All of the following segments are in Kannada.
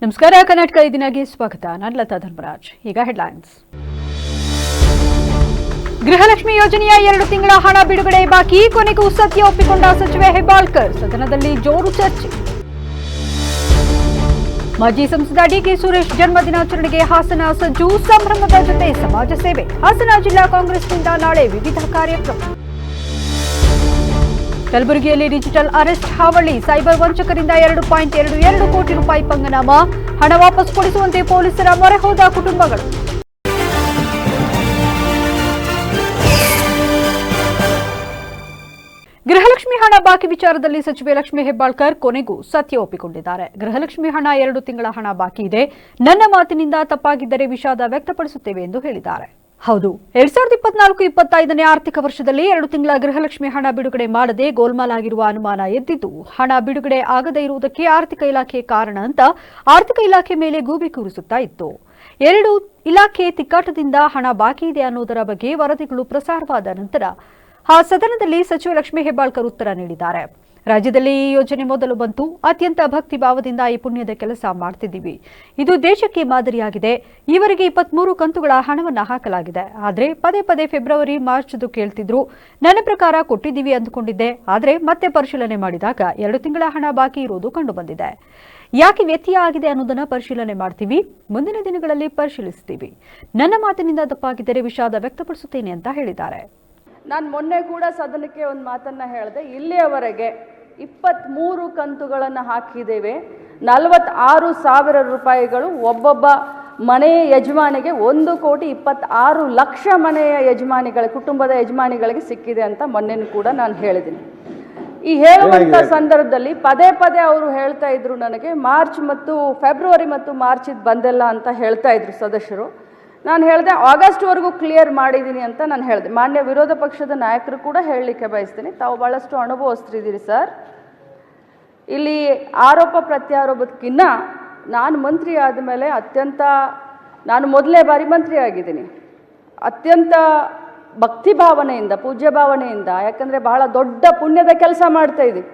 ನಮಸ್ಕಾರ. ಕರ್ನಾಟಕ ಇದೀನಾಗೆ ಸ್ವಾಗತ. ನಾನು ಲತಾ ಧರ್ಮರಾಜ್. ಈಗ ಹೆಡ್ಲೈನ್ಸ್. ಗೃಹಲಕ್ಷ್ಮಿ ಯೋಜನೆಯ 2 ತಿಂಗಳ ಹಣ ಬಿಡುಗಡೆ ಬಾಕಿ, ಕೊನೆಗೂ ಸತ್ಯ ಒಪ್ಪಿಕೊಂಡ ಸಚಿವೆ ಹೆಬ್ಬಾಳ್ಕರ್. ಸದನದಲ್ಲಿ ಜೋರು ಚರ್ಚೆ. ಮಾಜಿ ಸಂಸದ ಡಿಕೆ ಸುರೇಶ್ ಜನ್ಮದಿನಾಚರಣೆಗೆ ಹಾಸನ ಸಜ್ಜು, ಸಂಭ್ರಮದ ಜೊತೆ ಸಮಾಜ ಸೇವೆ. ಹಾಸನ ಜಿಲ್ಲಾ ಕಾಂಗ್ರೆಸ್ನಿಂದ ನಾಳೆ ವಿವಿಧ ಕಾರ್ಯಕ್ರಮ. ಕಲಬುರಗಿಯಲ್ಲಿ ಡಿಜಿಟಲ್ ಅರೆಸ್ಟ್ ಹಾವಳಿ, ಸೈಬರ್ ವಂಚಕರಿಂದ 2.22 ಕೋಟಿ ರೂಪಾಯಿ ಪಂಗನಾಮ, ಹಣ ವಾಪಸ್ ಕೊಡಿಸುವಂತೆ ಪೊಲೀಸರ ಮೊರೆ ಹೋದ ಕುಟುಂಬಗಳು. ಗೃಹಲಕ್ಷ್ಮಿ ಹಣ ಬಾಕಿ ವಿಚಾರದಲ್ಲಿ ಸಚಿವೆ ಲಕ್ಷ್ಮೀ ಹೆಬ್ಬಾಳ್ಕರ್ ಕೊನೆಗೂ ಸತ್ಯ ಒಪ್ಪಿಕೊಂಡಿದ್ದಾರೆ. ಗೃಹಲಕ್ಷ್ಮಿ ಹಣ 2 ತಿಂಗಳ ಹಣ ಬಾಕಿ ಇದೆ. ನನ್ನ ಮಾತಿನಿಂದ ತಪ್ಪಾಗಿದ್ದರೆ ವಿಷಾದ ವ್ಯಕ್ತಪಡಿಸುತ್ತೇವೆ ಎಂದು ಹೇಳಿದ್ದಾರೆ. ಹೌದು, 2024-25ನೇ ಆರ್ಥಿಕ ವರ್ಷದಲ್ಲಿ 2 ತಿಂಗಳ ಗೃಹಲಕ್ಷ್ಮಿ ಹಣ ಬಿಡುಗಡೆ ಮಾಡದೆ ಗೋಲ್ಮಾಲ್ ಆಗಿರುವ ಅನುಮಾನ ಎದ್ದಿದ್ದು, ಹಣ ಬಿಡುಗಡೆ ಆಗದೇ ಇರುವುದಕ್ಕೆ ಆರ್ಥಿಕ ಇಲಾಖೆ ಕಾರಣ ಅಂತ ಆರ್ಥಿಕ ಇಲಾಖೆ ಮೇಲೆ ಗೂಬೆ ಕೂರಿಸುತ್ತಾ ಇತ್ತು. 2 ಇಲಾಖೆ ತಿಕ್ಕಾಟದಿಂದ ಹಣ ಬಾಕಿ ಇದೆ ಅನ್ನೋದರ ಬಗ್ಗೆ ವರದಿಗಳು ಪ್ರಸಾರವಾದ ನಂತರ ಸದನದಲ್ಲಿ ಸಚಿವೆ ಲಕ್ಷ್ಮೀ ಹೆಬ್ಬಾಳ್ಕರ್ ಉತ್ತರ ನೀಡಿದ್ದಾರೆ. ರಾಜ್ಯದಲ್ಲಿ ಈ ಯೋಜನೆ ಮೊದಲು ಬಂತು. ಅತ್ಯಂತ ಭಕ್ತಿ ಭಾವದಿಂದ ಈ ಪುಣ್ಯದ ಕೆಲಸ ಮಾಡ್ತಿದ್ದೀವಿ. ಇದು ದೇಶಕ್ಕೆ ಮಾದರಿಯಾಗಿದೆ. ಈವರೆಗೆ 23 ಕಂತುಗಳ ಹಣವನ್ನು ಹಾಕಲಾಗಿದೆ. ಆದರೆ ಪದೇ ಪದೇ ಫೆಬ್ರವರಿ ಮಾರ್ಚ್ದು ಕೇಳ್ತಿದ್ರು. ನನ್ನ ಪ್ರಕಾರ ಕೊಟ್ಟಿದ್ದೀವಿ ಅಂದುಕೊಂಡಿದ್ದೆ. ಆದರೆ ಮತ್ತೆ ಪರಿಶೀಲನೆ ಮಾಡಿದಾಗ 2 ತಿಂಗಳ ಹಣ ಬಾಕಿ ಇರುವುದು ಕಂಡುಬಂದಿದೆ. ಯಾಕೆ ವ್ಯತ್ಯಯ ಆಗಿದೆ ಅನ್ನೋದನ್ನ ಪರಿಶೀಲನೆ ಮಾಡ್ತೀವಿ. ಮುಂದಿನ ದಿನಗಳಲ್ಲಿ ಪರಿಶೀಲಿಸ್ತೀವಿ. ನನ್ನ ಮಾತಿನಿಂದ ತಪ್ಪಾಗಿದ್ದರೆ ವಿಷಾದ ವ್ಯಕ್ತಪಡಿಸುತ್ತೇನೆ ಅಂತ ಹೇಳಿದ್ದಾರೆ. ನಾನು ಮೊನ್ನೆ ಕೂಡ ಸದನಕ್ಕೆ ಒಂದು ಮಾತನ್ನು ಹೇಳಿದೆ. ಇಲ್ಲಿಯವರೆಗೆ 23 ಕಂತುಗಳನ್ನು ಹಾಕಿದ್ದೇವೆ. 46,000 ರೂಪಾಯಿಗಳು ಒಬ್ಬೊಬ್ಬ ಮನೆಯ ಯಜಮಾನಿಗೆ 1,26,00,000 ಮನೆಯ ಕುಟುಂಬದ ಯಜಮಾನಿಗಳಿಗೆ ಸಿಕ್ಕಿದೆ ಅಂತ ಮೊನ್ನೆನೂ ಕೂಡ ನಾನು ಹೇಳಿದ್ದೀನಿ. ಈ ಹೇಳುವಂಥ ಸಂದರ್ಭದಲ್ಲಿ ಪದೇ ಪದೇ ಅವರು ಹೇಳ್ತಾ ಇದ್ರು, ನನಗೆ ಫೆಬ್ರವರಿ ಮತ್ತು ಮಾರ್ಚ್ ಇದು ಬಂದಿಲ್ಲ ಅಂತ ಹೇಳ್ತಾ ಇದ್ರು ಸದಸ್ಯರು. ನಾನು ಹೇಳಿದೆ ಆಗಸ್ಟ್ವರೆಗೂ ಕ್ಲಿಯರ್ ಮಾಡಿದ್ದೀನಿ ಅಂತ ನಾನು ಹೇಳಿದೆ. ಮಾನ್ಯ ವಿರೋಧ ಪಕ್ಷದ ನಾಯಕರು ಕೂಡ ಹೇಳಲಿಕ್ಕೆ ಬಯಸ್ತೀನಿ, ತಾವು ಭಾಳಷ್ಟು ಅನುಭವಿಸ್ತಿದ್ದೀರಿ ಸರ್. ಇಲ್ಲಿ ಆರೋಪ ಪ್ರತ್ಯಾರೋಪಕ್ಕಿನ್ನ ನಾನು ಮಂತ್ರಿ ಆದಮೇಲೆ ನಾನು ಮೊದಲನೇ ಬಾರಿ ಮಂತ್ರಿ ಆಗಿದ್ದೀನಿ. ಅತ್ಯಂತ ಭಕ್ತಿ ಭಾವನೆಯಿಂದ, ಪೂಜ್ಯ ಭಾವನೆಯಿಂದ, ಯಾಕಂದರೆ ಬಹಳ ದೊಡ್ಡ ಪುಣ್ಯದ ಕೆಲಸ ಮಾಡ್ತಾ ಇದ್ದೀವಿ.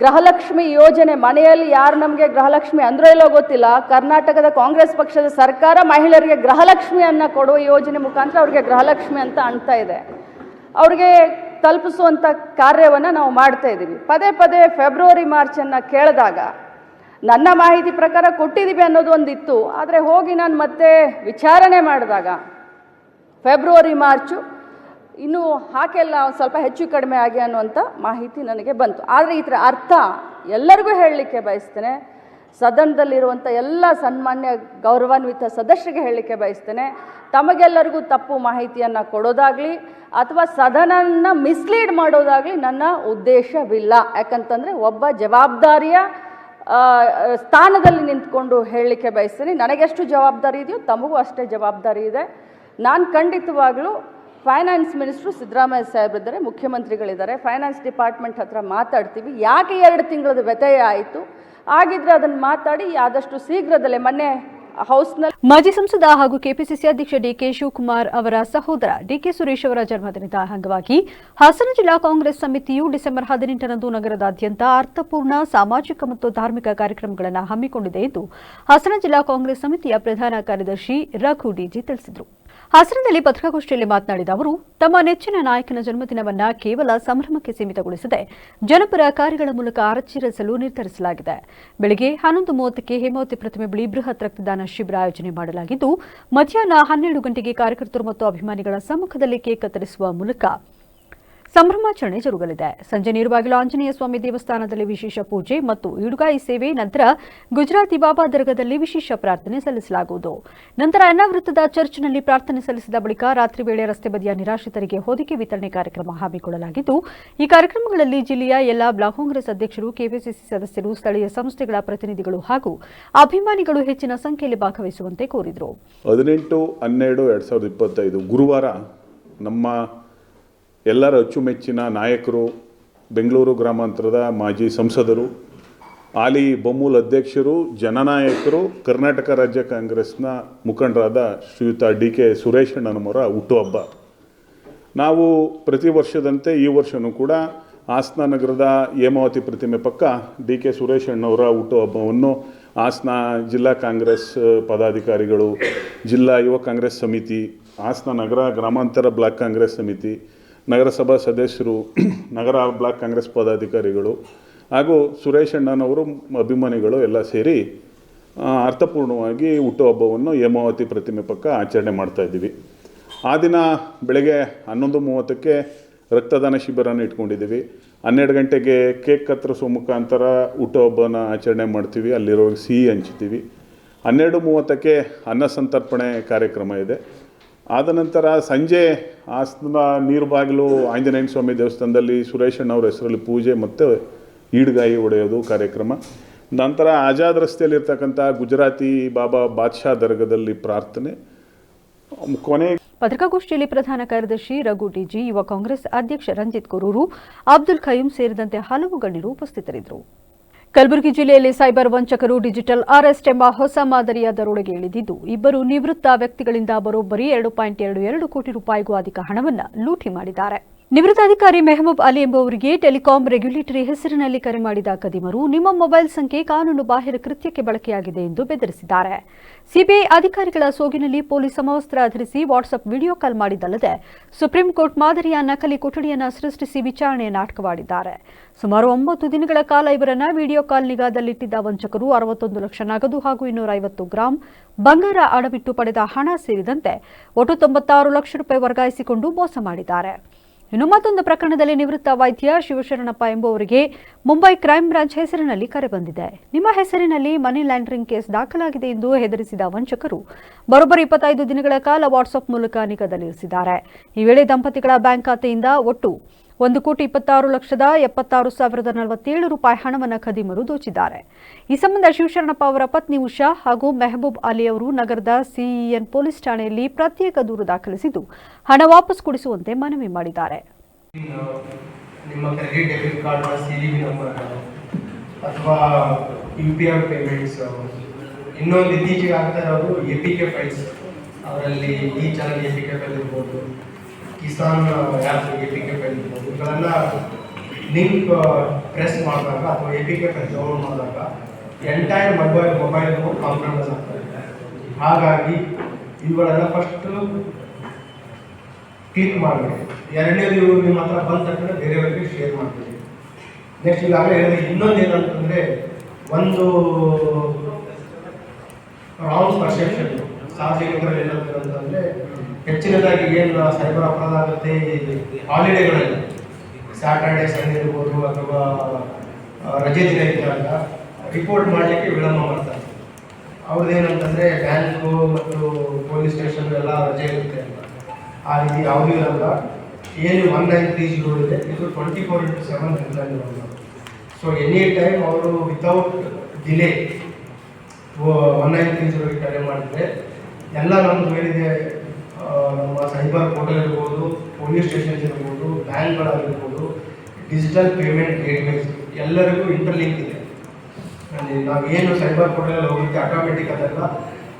ಗೃಹಲಕ್ಷ್ಮಿ ಯೋಜನೆ, ಮನೆಯಲ್ಲಿ ಯಾರು ನಮಗೆ ಗೃಹಲಕ್ಷ್ಮಿ ಅಂದ್ರೂ ಇಲ್ಲೋ ಗೊತ್ತಿಲ್ಲ, ಕರ್ನಾಟಕದ ಕಾಂಗ್ರೆಸ್ ಪಕ್ಷದ ಸರ್ಕಾರ ಮಹಿಳೆಯರಿಗೆ ಗೃಹಲಕ್ಷ್ಮಿಯನ್ನು ಕೊಡುವ ಯೋಜನೆ ಮುಖಾಂತರ ಅವ್ರಿಗೆ ಗೃಹಲಕ್ಷ್ಮಿ ಅಂತ ಅನ್ತಾ ಇದೆ. ಅವ್ರಿಗೆ ತಲುಪಿಸುವಂಥ ಕಾರ್ಯವನ್ನು ನಾವು ಮಾಡ್ತಾ ಇದ್ದೀವಿ. ಪದೇ ಪದೇ ಫೆಬ್ರವರಿ ಮಾರ್ಚನ್ನು ಕೇಳಿದಾಗ ನನ್ನ ಮಾಹಿತಿ ಪ್ರಕಾರ ಕೊಟ್ಟಿದ್ದೀವಿ ಅನ್ನೋದು ಒಂದಿತ್ತು. ಆದರೆ ಹೋಗಿ ನಾನು ಮತ್ತೆ ವಿಚಾರಣೆ ಮಾಡಿದಾಗ ಫೆಬ್ರವರಿ ಮಾರ್ಚು ಇನ್ನೂ ಹಾಕೆಲ್ಲ ಸ್ವಲ್ಪ ಹೆಚ್ಚು ಕಡಿಮೆ ಆಗಿ ಅನ್ನುವಂಥ ಮಾಹಿತಿ ನನಗೆ ಬಂತು. ಆದರೆ ಇದರ ಅರ್ಥ ಎಲ್ಲರಿಗೂ ಹೇಳಲಿಕ್ಕೆ ಬಯಸ್ತೇನೆ, ಸದನದಲ್ಲಿರುವಂಥ ಎಲ್ಲ ಸನ್ಮಾನ್ಯ ಗೌರವಾನ್ವಿತ ಸದಸ್ಯರಿಗೆ ಹೇಳಲಿಕ್ಕೆ ಬಯಸ್ತೇನೆ, ತಮಗೆಲ್ಲರಿಗೂ ತಪ್ಪು ಮಾಹಿತಿಯನ್ನು ಕೊಡೋದಾಗಲಿ ಅಥವಾ ಸದನನ ಮಿಸ್ಲೀಡ್ ಮಾಡೋದಾಗಲಿ ನನ್ನ ಉದ್ದೇಶವಿಲ್ಲ. ಯಾಕಂತಂದರೆ ಒಬ್ಬ ಜವಾಬ್ದಾರಿಯ ಸ್ಥಾನದಲ್ಲಿ ನಿಂತ್ಕೊಂಡು ಹೇಳಲಿಕ್ಕೆ ಬಯಸ್ತೇನೆ. ನನಗೆಷ್ಟು ಜವಾಬ್ದಾರಿ ಇದೆಯೋ ತಮಗೂ ಅಷ್ಟೇ ಜವಾಬ್ದಾರಿ ಇದೆ. ನಾನು ಖಂಡಿತವಾಗಲೂ ಫೈನಾನ್ಸ್ ಮಿನಿಸ್ಟ್ರು ಸಿದ್ದರಾಮಯ್ಯ ಸಾಹೇಬ್ರಿದ್ದಾರೆ, ಮುಖ್ಯಮಂತ್ರಿಗಳಿದ್ದಾರೆ, ಫೈನಾನ್ಸ್ ಡಿಪಾರ್ಟ್ಮೆಂಟ್ ಹತ್ರ ಮಾತಾಡ್ತೀವಿ. ಯಾಕೆ 2 ತಿಂಗಳದ ವ್ಯತ್ಯಯ ಆಯಿತು, ಆಗಿದ್ರೆ ಅದನ್ನು ಮಾತಾಡಿ ಆದಷ್ಟು ಶೀಘ್ರದಲ್ಲೇ. ಮೊನ್ನೆ ಹೌಸ್ನಲ್ಲಿ ಮಾಜಿ ಸಂಸದ ಹಾಗೂ ಕೆಪಿಸಿಸಿ ಅಧ್ಯಕ್ಷ ಡಿಕೆ ಶಿವಕುಮಾರ್ ಅವರ ಸಹೋದರ ಡಿಕೆ ಸುರೇಶ್ ಅವರ ಜನ್ಮದಿನದ ಅಂಗವಾಗಿ ಹಾಸನ ಜಿಲ್ಲಾ ಕಾಂಗ್ರೆಸ್ ಸಮಿತಿಯು ಡಿಸೆಂಬರ್ 18ರಂದು ನಗರದಾದ್ಯಂತ ಅರ್ಥಪೂರ್ಣ ಸಾಮಾಜಿಕ ಮತ್ತು ಧಾರ್ಮಿಕ ಕಾರ್ಯಕ್ರಮಗಳನ್ನು ಹಮ್ಮಿಕೊಂಡಿದೆ ಎಂದು ಹಾಸನ ಜಿಲ್ಲಾ ಕಾಂಗ್ರೆಸ್ ಸಮಿತಿಯ ಪ್ರಧಾನ ಕಾರ್ಯದರ್ಶಿ ರಘು ಡಿಜಿ ತಿಳಿಸಿದರು. ಹಾಸನದಲ್ಲಿ ಪತ್ರಿಕಾಗೋಷ್ಠಿಯಲ್ಲಿ ಮಾತನಾಡಿದ ಅವರು, ತಮ್ಮ ನೆಚ್ಚಿನ ನಾಯಕನ ಜನ್ಮದಿನವನ್ನ ಕೇವಲ ಸಂಭ್ರಮಕ್ಕೆ ಸೀಮಿತಗೊಳಿಸದೆ ಜನಪರ ಕಾರ್ಯಗಳ ಮೂಲಕ ಆಚರಿಸಲು ನಿರ್ಧರಿಸಲಾಗಿದೆ. ಬೆಳಗ್ಗೆ 11:30ಕ್ಕೆ ಹೇಮಾವತಿ ಪ್ರತಿಮೆ ಬಳಿ ಬೃಹತ್ ರಕ್ತದಾನ ಶಿಬಿರ ಆಯೋಜನೆ ಮಾಡಲಾಗಿದ್ದು, ಮಧ್ಯಾಹ್ನ 12 ಗಂಟೆಗೆ ಕಾರ್ಯಕರ್ತರು ಮತ್ತು ಅಭಿಮಾನಿಗಳ ಸಮ್ಮುಖದಲ್ಲಿ ಕೇಕ್ ಕತ್ತರಿಸುವ ಮೂಲಕ ಸಂಭ್ರಮಾಚರಣೆ ಜರುಗಲಿದೆ. ಸಂಜೆ ನೀರುಬಾಗಿಲು ಆಂಜನೇಯ ಸ್ವಾಮಿ ದೇವಸ್ಥಾನದಲ್ಲಿ ವಿಶೇಷ ಪೂಜೆ ಮತ್ತು ಈಡುಗಾಯಿ ಸೇವೆ, ನಂತರ ಗುಜರಾತಿ ಬಾಬಾ ದರ್ಗಾದಲ್ಲಿ ವಿಶೇಷ ಪ್ರಾರ್ಥನೆ ಸಲ್ಲಿಸಲಾಗುವುದು. ನಂತರ ಅನಾವೃತದ ಚರ್ಚ್ನಲ್ಲಿ ಪ್ರಾರ್ಥನೆ ಸಲ್ಲಿಸಿದ ಬಳಿಕ ರಾತ್ರಿ ವೇಳೆ ರಸ್ತೆ ಬದಿಯ ನಿರಾಶ್ರಿತರಿಗೆ ಹೊದಿಕೆ ವಿತರಣೆ ಕಾರ್ಯಕ್ರಮ ಹಮ್ಮಿಕೊಳ್ಳಲಾಗಿದ್ದು, ಈ ಕಾರ್ಯಕ್ರಮಗಳಲ್ಲಿ ಜಿಲ್ಲೆಯ ಎಲ್ಲಾ ಬ್ಲಾಕ್ ಕಾಂಗ್ರೆಸ್ ಅಧ್ಯಕ್ಷರು, ಕೆಪಿಸಿಸಿ ಸದಸ್ಯರು, ಸ್ಥಳೀಯ ಸಂಸ್ಥೆಗಳ ಪ್ರತಿನಿಧಿಗಳು ಹಾಗೂ ಅಭಿಮಾನಿಗಳು ಹೆಚ್ಚಿನ ಸಂಖ್ಯೆಯಲ್ಲಿ ಭಾಗವಹಿಸುವಂತೆ ಕೋರಿದರು. 18-12-2025 ಗುರುವಾರ ನಮ್ಮ ಎಲ್ಲರ ಅಚ್ಚುಮೆಚ್ಚಿನ ನಾಯಕರು, ಬೆಂಗಳೂರು ಗ್ರಾಮಾಂತರದ ಮಾಜಿ ಸಂಸದರು, ಹಾಲಿ ಬೊಮ್ಮೂಲ್ ಅಧ್ಯಕ್ಷರು, ಜನನಾಯಕರು, ಕರ್ನಾಟಕ ರಾಜ್ಯ ಕಾಂಗ್ರೆಸ್ನ ಮುಖಂಡರಾದ ಶ್ರೀಯುತ ಡಿಕೆ ಸುರೇಶ್ ಅಣ್ಣನವರ ಹುಟ್ಟುಹಬ್ಬ. ನಾವು ಪ್ರತಿ ವರ್ಷದಂತೆ ಈ ವರ್ಷವೂ ಕೂಡ ಹಾಸನ ನಗರದ ಹೇಮಾವತಿ ಪ್ರತಿಮೆ ಪಕ್ಕ ಡಿ ಕೆ ಸುರೇಶ್ ಅಣ್ಣವರ ಹುಟ್ಟುಹಬ್ಬವನ್ನು ಹಾಸನ ಜಿಲ್ಲಾ ಕಾಂಗ್ರೆಸ್ ಪದಾಧಿಕಾರಿಗಳು, ಜಿಲ್ಲಾ ಯುವ ಕಾಂಗ್ರೆಸ್ ಸಮಿತಿ, ಹಾಸನ ನಗರ ಗ್ರಾಮಾಂತರ ಬ್ಲಾಕ್ ಕಾಂಗ್ರೆಸ್ ಸಮಿತಿ, ನಗರಸಭಾ ಸದಸ್ಯರು, ನಗರ ಬ್ಲಾಕ್ ಕಾಂಗ್ರೆಸ್ ಪದಾಧಿಕಾರಿಗಳು ಹಾಗೂ ಸುರೇಶ್ ಅಣ್ಣನವರು ಅಭಿಮಾನಿಗಳು ಎಲ್ಲ ಸೇರಿ ಅರ್ಥಪೂರ್ಣವಾಗಿ ಹುಟ್ಟುಹಬ್ಬವನ್ನು ಹೇಮಾವತಿ ಪ್ರತಿಮೆ ಪಕ್ಕ ಆಚರಣೆ ಮಾಡ್ತಾಯಿದ್ದೀವಿ. ಆ ದಿನ ಬೆಳಗ್ಗೆ 11:30ಕ್ಕೆ ರಕ್ತದಾನ ಶಿಬಿರನ ಇಟ್ಕೊಂಡಿದ್ದೀವಿ. 12 ಗಂಟೆಗೆ ಕೇಕ್ ಕತ್ತರಿಸೋ ಮುಖಾಂತರ ಹುಟ್ಟುಹಬ್ಬನ ಆಚರಣೆ ಮಾಡ್ತೀವಿ, ಅಲ್ಲಿರೋರಿಗೆ ಸಿಹಿ ಹಂಚ್ತೀವಿ. 12:30ಕ್ಕೆ ಅನ್ನ ಸಂತರ್ಪಣೆ ಕಾರ್ಯಕ್ರಮ ಇದೆ. ಆದ ನಂತರ ಸಂಜೆ ಹಾಸನ ನೀರುಬಾಗಿಲು ಆಂಜನೇಯ ಸ್ವಾಮಿ ದೇವಸ್ಥಾನದಲ್ಲಿ ಸುರೇಶ್ ಅಣ್ಣವ್ರ ಹೆಸರಲ್ಲಿ ಪೂಜೆ ಮತ್ತು ಈಡ್ಗಾಯಿ ಹೊಡೆಯೋದು ಕಾರ್ಯಕ್ರಮ. ನಂತರ ಆಜಾದ್ ರಸ್ತೆಯಲ್ಲಿರ್ತಕ್ಕಂಥ ಗುಜರಾತಿ ಬಾಬಾ ಬಾದ್ಶಾ ದರ್ಗದಲ್ಲಿ ಪ್ರಾರ್ಥನೆ. ಕೊನೆ ಪತ್ರಿಕಾಗೋಷ್ಠಿಯಲ್ಲಿ ಪ್ರಧಾನ ಕಾರ್ಯದರ್ಶಿ ರಘು ಟಿಜಿ, ಯುವ ಕಾಂಗ್ರೆಸ್ ಅಧ್ಯಕ್ಷ ರಂಜಿತ್ ಕುರೂರು, ಅಬ್ದುಲ್ ಖಯೂಂ ಸೇರಿದಂತೆ ಹಲವು ಗಣ್ಯರು ಉಪಸ್ಥಿತರಿದ್ದರು. ಕಲಬುರಗಿ ಜಿಲ್ಲೆಯಲ್ಲಿ ಸೈಬರ್ ವಂಚಕರು ಡಿಜಿಟಲ್ ಅರೆಸ್ಟ್ ಎಂಬ ಹೊಸ ಮಾದರಿಯ ದರೋಡೆಗೆ ಇಳಿದಿದ್ದು, ಇಬ್ಬರು ನಿವೃತ್ತ ವ್ಯಕ್ತಿಗಳಿಂದ ಬರೋಬ್ಬರಿ 2.22 ಕೋಟಿ ರೂಪಾಯಿಗೂ ಅಧಿಕ ಹಣವನ್ನು ಲೂಟಿ ಮಾಡಿದ್ದಾರೆ. ನಿವೃತ್ತ ಅಧಿಕಾರಿ ಮೆಹಬೂಬ್ ಅಲಿ ಎಂಬುವರಿಗೆ ಟೆಲಿಕಾಂ ರೆಗ್ಯುಲೇಟರಿ ಹೆಸರಿನಲ್ಲಿ ಕರೆ ಮಾಡಿದ ಕದಿಮರು, ನಿಮ್ಮ ಮೊಬೈಲ್ ಸಂಖ್ಯೆ ಕಾನೂನು ಬಾಹಿರ ಕೃತ್ಯಕ್ಕೆ ಬಳಕೆಯಾಗಿದೆ ಎಂದು ಬೆದರಿಸಿದ್ದಾರೆ. ಸಿಬಿಐ ಅಧಿಕಾರಿಗಳ ಸೋಗಿನಲ್ಲಿ ಪೊಲೀಸ್ ಸಮವಸ್ತ್ರ ಧರಿಸಿ ವಾಟ್ಸ್ಆಪ್ ವಿಡಿಯೋ ಕಾಲ್ ಮಾಡಿದ್ದಲ್ಲದೆ ಸುಪ್ರೀಂ ಕೋರ್ಟ್ ಮಾದರಿಯ ನಕಲಿ ಕೊಠಡಿಯನ್ನು ಸೃಷ್ಟಿಸಿ ವಿಚಾರಣೆ ನಾಟಕವಾಡಿದ್ದಾರೆ. ಸುಮಾರು 9 ದಿನಗಳ ಕಾಲ ಇವರನ್ನ ವಿಡಿಯೋ ಕಾಲ್ ನಿಗಾದಲ್ಲಿಟ್ಟಿದ್ದ ವಂಚಕರು 61 ಲಕ್ಷ ನಗದು ಹಾಗೂ 250 ಗ್ರಾಂ ಬಂಗಾರ ಅಡವಿಟ್ಟು ಪಡೆದ ಹಣ ಸೇರಿದಂತೆ ಒಟ್ಟು 96 ಲಕ್ಷ ರೂಪಾಯಿ ವರ್ಗಾಯಿಸಿಕೊಂಡು ಮೋಸ ಮಾಡಿದ್ದಾರೆ. ಇನ್ನು ಮತ್ತೊಂದು ಪ್ರಕರಣದಲ್ಲಿ ನಿವೃತ್ತ ವೈದ್ಯ ಶಿವಶರಣಪ್ಪ ಎಂಬುವರಿಗೆ ಮುಂಬೈ ಕ್ರೈಂ ಬ್ರಾಂಚ್ ಹೆಸರಿನಲ್ಲಿ ಕರೆ ಬಂದಿದೆ. ನಿಮ್ಮ ಹೆಸರಿನಲ್ಲಿ ಮನಿ ಲ್ಯಾಂಡರಿಂಗ್ ಕೇಸ್ ದಾಖಲಾಗಿದೆ ಎಂದು ಹೆದರಿಸಿದ ವಂಚಕರು ಬರೋಬ್ಬರಿ 25 ದಿನಗಳ ಕಾಲ ವಾಟ್ಸ್ಆಪ್ ಮೂಲಕ ನಿಗಾದಲ್ಲಿರಿಸಿದ್ದಾರೆ. ಈ ವೇಳೆ ದಂಪತಿಗಳ ಬ್ಯಾಂಕ್ ಖಾತೆಯಿಂದ ಒಟ್ಟು 1,26,76,047 ರೂಪಾಯಿ ಹಣವನ್ನು ಖದೀಮರು ದೋಚಿದ್ದಾರೆ. ಈ ಸಂಬಂಧ ಶಿವಶರಣಪ್ಪ ಅವರ ಪತ್ನಿ ಉಷಾ ಹಾಗೂ ಮೆಹಬೂಬ್ ಅಲಿ ಅವರು ನಗರದ ಸಿಇಎನ್ ಪೊಲೀಸ್ ಠಾಣೆಯಲ್ಲಿ ಪ್ರತ್ಯೇಕ ದೂರು ದಾಖಲಿಸಿದ್ದು ಹಣ ವಾಪಸ್ ಕೊಡಿಸುವಂತೆ ಮನವಿ ಮಾಡಿದ್ದಾರೆ. ನಿಮ್ಮ credit debit card CVV number ಅಥವಾ ಯುಪಿಐ ಪೇಮೆಂಟ್ಸ್, ಇನ್ನೊಂದು ಇತ್ತೀಚೆಗೆ ಆಗ್ತಾ ಇರೋದು APK ಫೈಲ್ಸ್, ಅವರಲ್ಲಿ ಈ ಚಾನಲ್ APK ಫೈಲ್ ಇರ್ಬೋದು, ಕಿಸಾನ್ ಆ್ಯಪ್ APK ಫೈಲ್ ಇರ್ಬೋದು, ಇವುಗಳೆಲ್ಲ ಲಿಂಕ್ ಪ್ರೆಸ್ ಮಾಡಿದಾಗ ಅಥವಾ APK ಫೈಲ್ ಡೌನ್ಲೋಡ್ ಮಾಡಿದಾಗ ಎಂಟೈರ್ ಮೊಬೈಲ್ ಕಾಂಪ್ರಮೈಸ್ ಆಗ್ತಾ ಇದೆ. ಹಾಗಾಗಿ ಇವುಗಳೆಲ್ಲ ಫಸ್ಟ್ ಕ್ಲಿಕ್ ಮಾಡಬೇಕು. ಎರಡನೇದು ನಿಮ್ಮ ಹತ್ರ ಬಂದ ತಕ್ಷಣ ಬೇರೆಯವರಿಗೆ ಶೇರ್ ಮಾಡ್ತೀವಿ. ನೆಕ್ಸ್ಟ್ ಈಗಾಗಲೇ ಹೇಳಿದ್ರೆ ಇನ್ನೊಂದು ಏನಂತಂದರೆ, ಒಂದು ರಾಂಗ್ ಪರ್ಸೆಪ್ಷನ್ ಸಾರ್ವಜನಿಕರಲ್ಲಿ ಏನಾಗ್ತದೆ ಅಂತಂದರೆ, ಹೆಚ್ಚಿನದಾಗಿ ಏನು ಸೈಬರ್ ಅಪರಾಧ ಆಗುತ್ತೆ ಹಾಲಿಡೇಗಳಲ್ಲಿ, ಸ್ಯಾಟರ್ಡೆ ಸಂಡೇ ಇರ್ಬೋದು ಅಥವಾ ರಜೆ ದಿನ ಇದ್ದಾಗ ರಿಪೋರ್ಟ್ ಮಾಡಲಿಕ್ಕೆ ವಿಳಂಬ ಮಾಡ್ತಾರೆ. ಅವ್ರದ್ದೇನಂತಂದರೆ ಬ್ಯಾಂಕು ಮತ್ತು ಪೊಲೀಸ್ ಸ್ಟೇಷನ್ ಎಲ್ಲ ರಜೆ ಇರುತ್ತೆ ಅಂತ. ಆ ರೀತಿ ಯಾವುದೂ ಇರಲ್ಲ. ಏನು 1930 ಇದೆ, ಇದು 24/7 ಹೆಲ್ಪ್ಲೈನ್ ಇರೋದು. ಸೊ ಎನಿ ಟೈಮ್ ಅವರು ವಿತೌಟ್ ಡಿಲೇ 1930 ಕರೆ ಮಾಡಿದರೆ ಎಲ್ಲ ನಮ್ಮದು ಏನಿದೆ, ನಮ್ಮ ಸೈಬರ್ ಪೋರ್ಟಲ್ ಇರ್ಬೋದು, ಪೊಲೀಸ್ ಸ್ಟೇಷನ್ಸ್ ಇರ್ಬೋದು, ಬ್ಯಾಂಕ್ಗಳಾಗಿರ್ಬೋದು, ಡಿಜಿಟಲ್ ಪೇಮೆಂಟ್ ಗೇಟ್ವೇಸ್ ಎಲ್ಲರಿಗೂ ಇಂಟರ್ಲಿಂಕ್ ಇದೆ. ನಾವೇನು ಸೈಬರ್ ಪೋರ್ಟಲ್ ಹೋಗುತ್ತೆ ಆಟೋಮೆಟಿಕ್ ಅದೆಲ್ಲ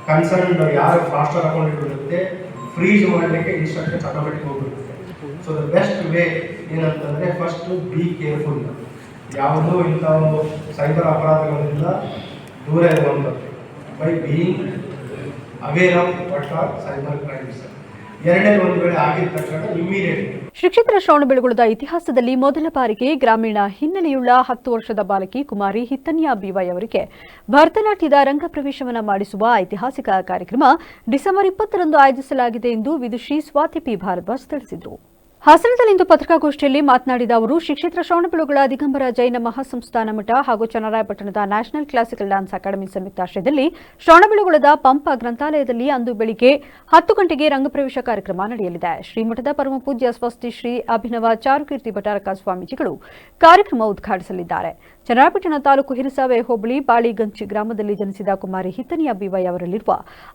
ಕನ್ಸರ್ನ್ ಯಾರು ಫಾಸ್ಟರ್ ಅಕೌಂಟ್ ಇರುತ್ತೆ ಫ್ರೀಜ್ ಮಾಡಲಿಕ್ಕೆ ಇನ್ಸ್ಟ್ರಕ್ಷನ್ಸ್ ಆಟೋಮೆಟಿಕ್ ಹೋಗ್ಬಿಡುತ್ತೆ. ಸೊ ದ ಬೆಸ್ಟ್ ವೇ ಏನಂತಂದರೆ, ಫಸ್ಟ್ ಬಿ ಕೇರ್ಫುಲ್. ಯಾವುದೂ ಇಂಥ ಸೈಬರ್ ಅಪರಾಧಗಳಿಂದ ದೂರ ಇರುವಂಥದ್ದು by being aware of what are cyber crimes. ಎರಡನೇ ಒಂದು ವೇಳೆ ಆಗಿದ ತಕ್ಷಣ ಇಮ್ಮಿಡಿಯೇಟ್. ಶ್ರೀ ಕ್ಷೇತ್ರ ಶ್ರವಣಬೆಳಗೊಳದ ಇತಿಹಾಸದಲ್ಲಿ ಮೊದಲ ಬಾರಿಗೆ ಗ್ರಾಮೀಣ ಹಿನ್ನೆಲೆಯುಳ್ಳ 10 ವರ್ಷದ ಬಾಲಕಿ ಕುಮಾರಿ ಹಿತ್ತನ್ಯ BY ಅವರಿಗೆ ಭರತನಾಟ್ಯದ ರಂಗಪ್ರವೇಶವನ್ನು ಮಾಡಿಸುವ ಐತಿಹಾಸಿಕ ಕಾರ್ಯಕ್ರಮ ಡಿಸೆಂಬರ್ 20ರಂದು ಆಯೋಜಿಸಲಾಗಿದೆ ಎಂದು ವಿದುಷಿ ಸ್ವಾತಿ P. ಭಾರದ್ವಾಜ್ ತಿಳಿಸಿದರು. ಹಾಸನದಲ್ಲಿಂದು ಪತ್ರಿಕಾಗೋಷ್ಠಿಯಲ್ಲಿ ಮಾತನಾಡಿದ ಅವರು, ಶ್ರೀ ಕ್ಷೇತ್ರ ಶ್ರವಣಬೆಳಗೊಳ ದಿಗಂಬರ ಜೈನ ಮಹಾಸಂಸ್ಥಾನ ಮಠ ಹಾಗೂ ಚನ್ನರಾಯಪಟ್ಟಣದ ನ್ಯಾಷನಲ್ ಕ್ಲಾಸಿಕಲ್ ಡ್ಯಾನ್ಸ್ ಅಕಾಡೆಮಿ ಸಂಯುಕ್ತಾಶ್ರಯದಲ್ಲಿ ಶ್ರವಣಬೆಳಗೊಳದ ಪಂಪ ಗ್ರಂಥಾಲಯದಲ್ಲಿ ಅಂದು ಬೆಳಿಗ್ಗೆ 10 ಗಂಟೆಗೆ ರಂಗಪ್ರವೇಶ ಕಾರ್ಯಕ್ರಮ ನಡೆಯಲಿದೆ. ಶ್ರೀಮಠದ ಪರಮ ಪೂಜ್ಯ ಸ್ವಸ್ತಿ ಶ್ರೀ ಅಭಿನವ ಚಾರುಕೀರ್ತಿ ಭಟಾರಕ ಸ್ವಾಮೀಜಿಗಳು ಕಾರ್ಯಕ್ರಮ ಉದ್ಘಾಟಿಸಲಿದ್ದಾರೆ. ಚನ್ನರಾಯಪಟ್ಟಣ ತಾಲೂಕು ಹಿರಸಾವೆ ಹೋಬಳಿ ಬಾಳಿಗಂಚಿ ಗ್ರಾಮದಲ್ಲಿ ಜನಿಸಿದ ಕುಮಾರಿ ಹಿತ್ತನಿಯ BY ಅವರಲ್ಲಿರುವ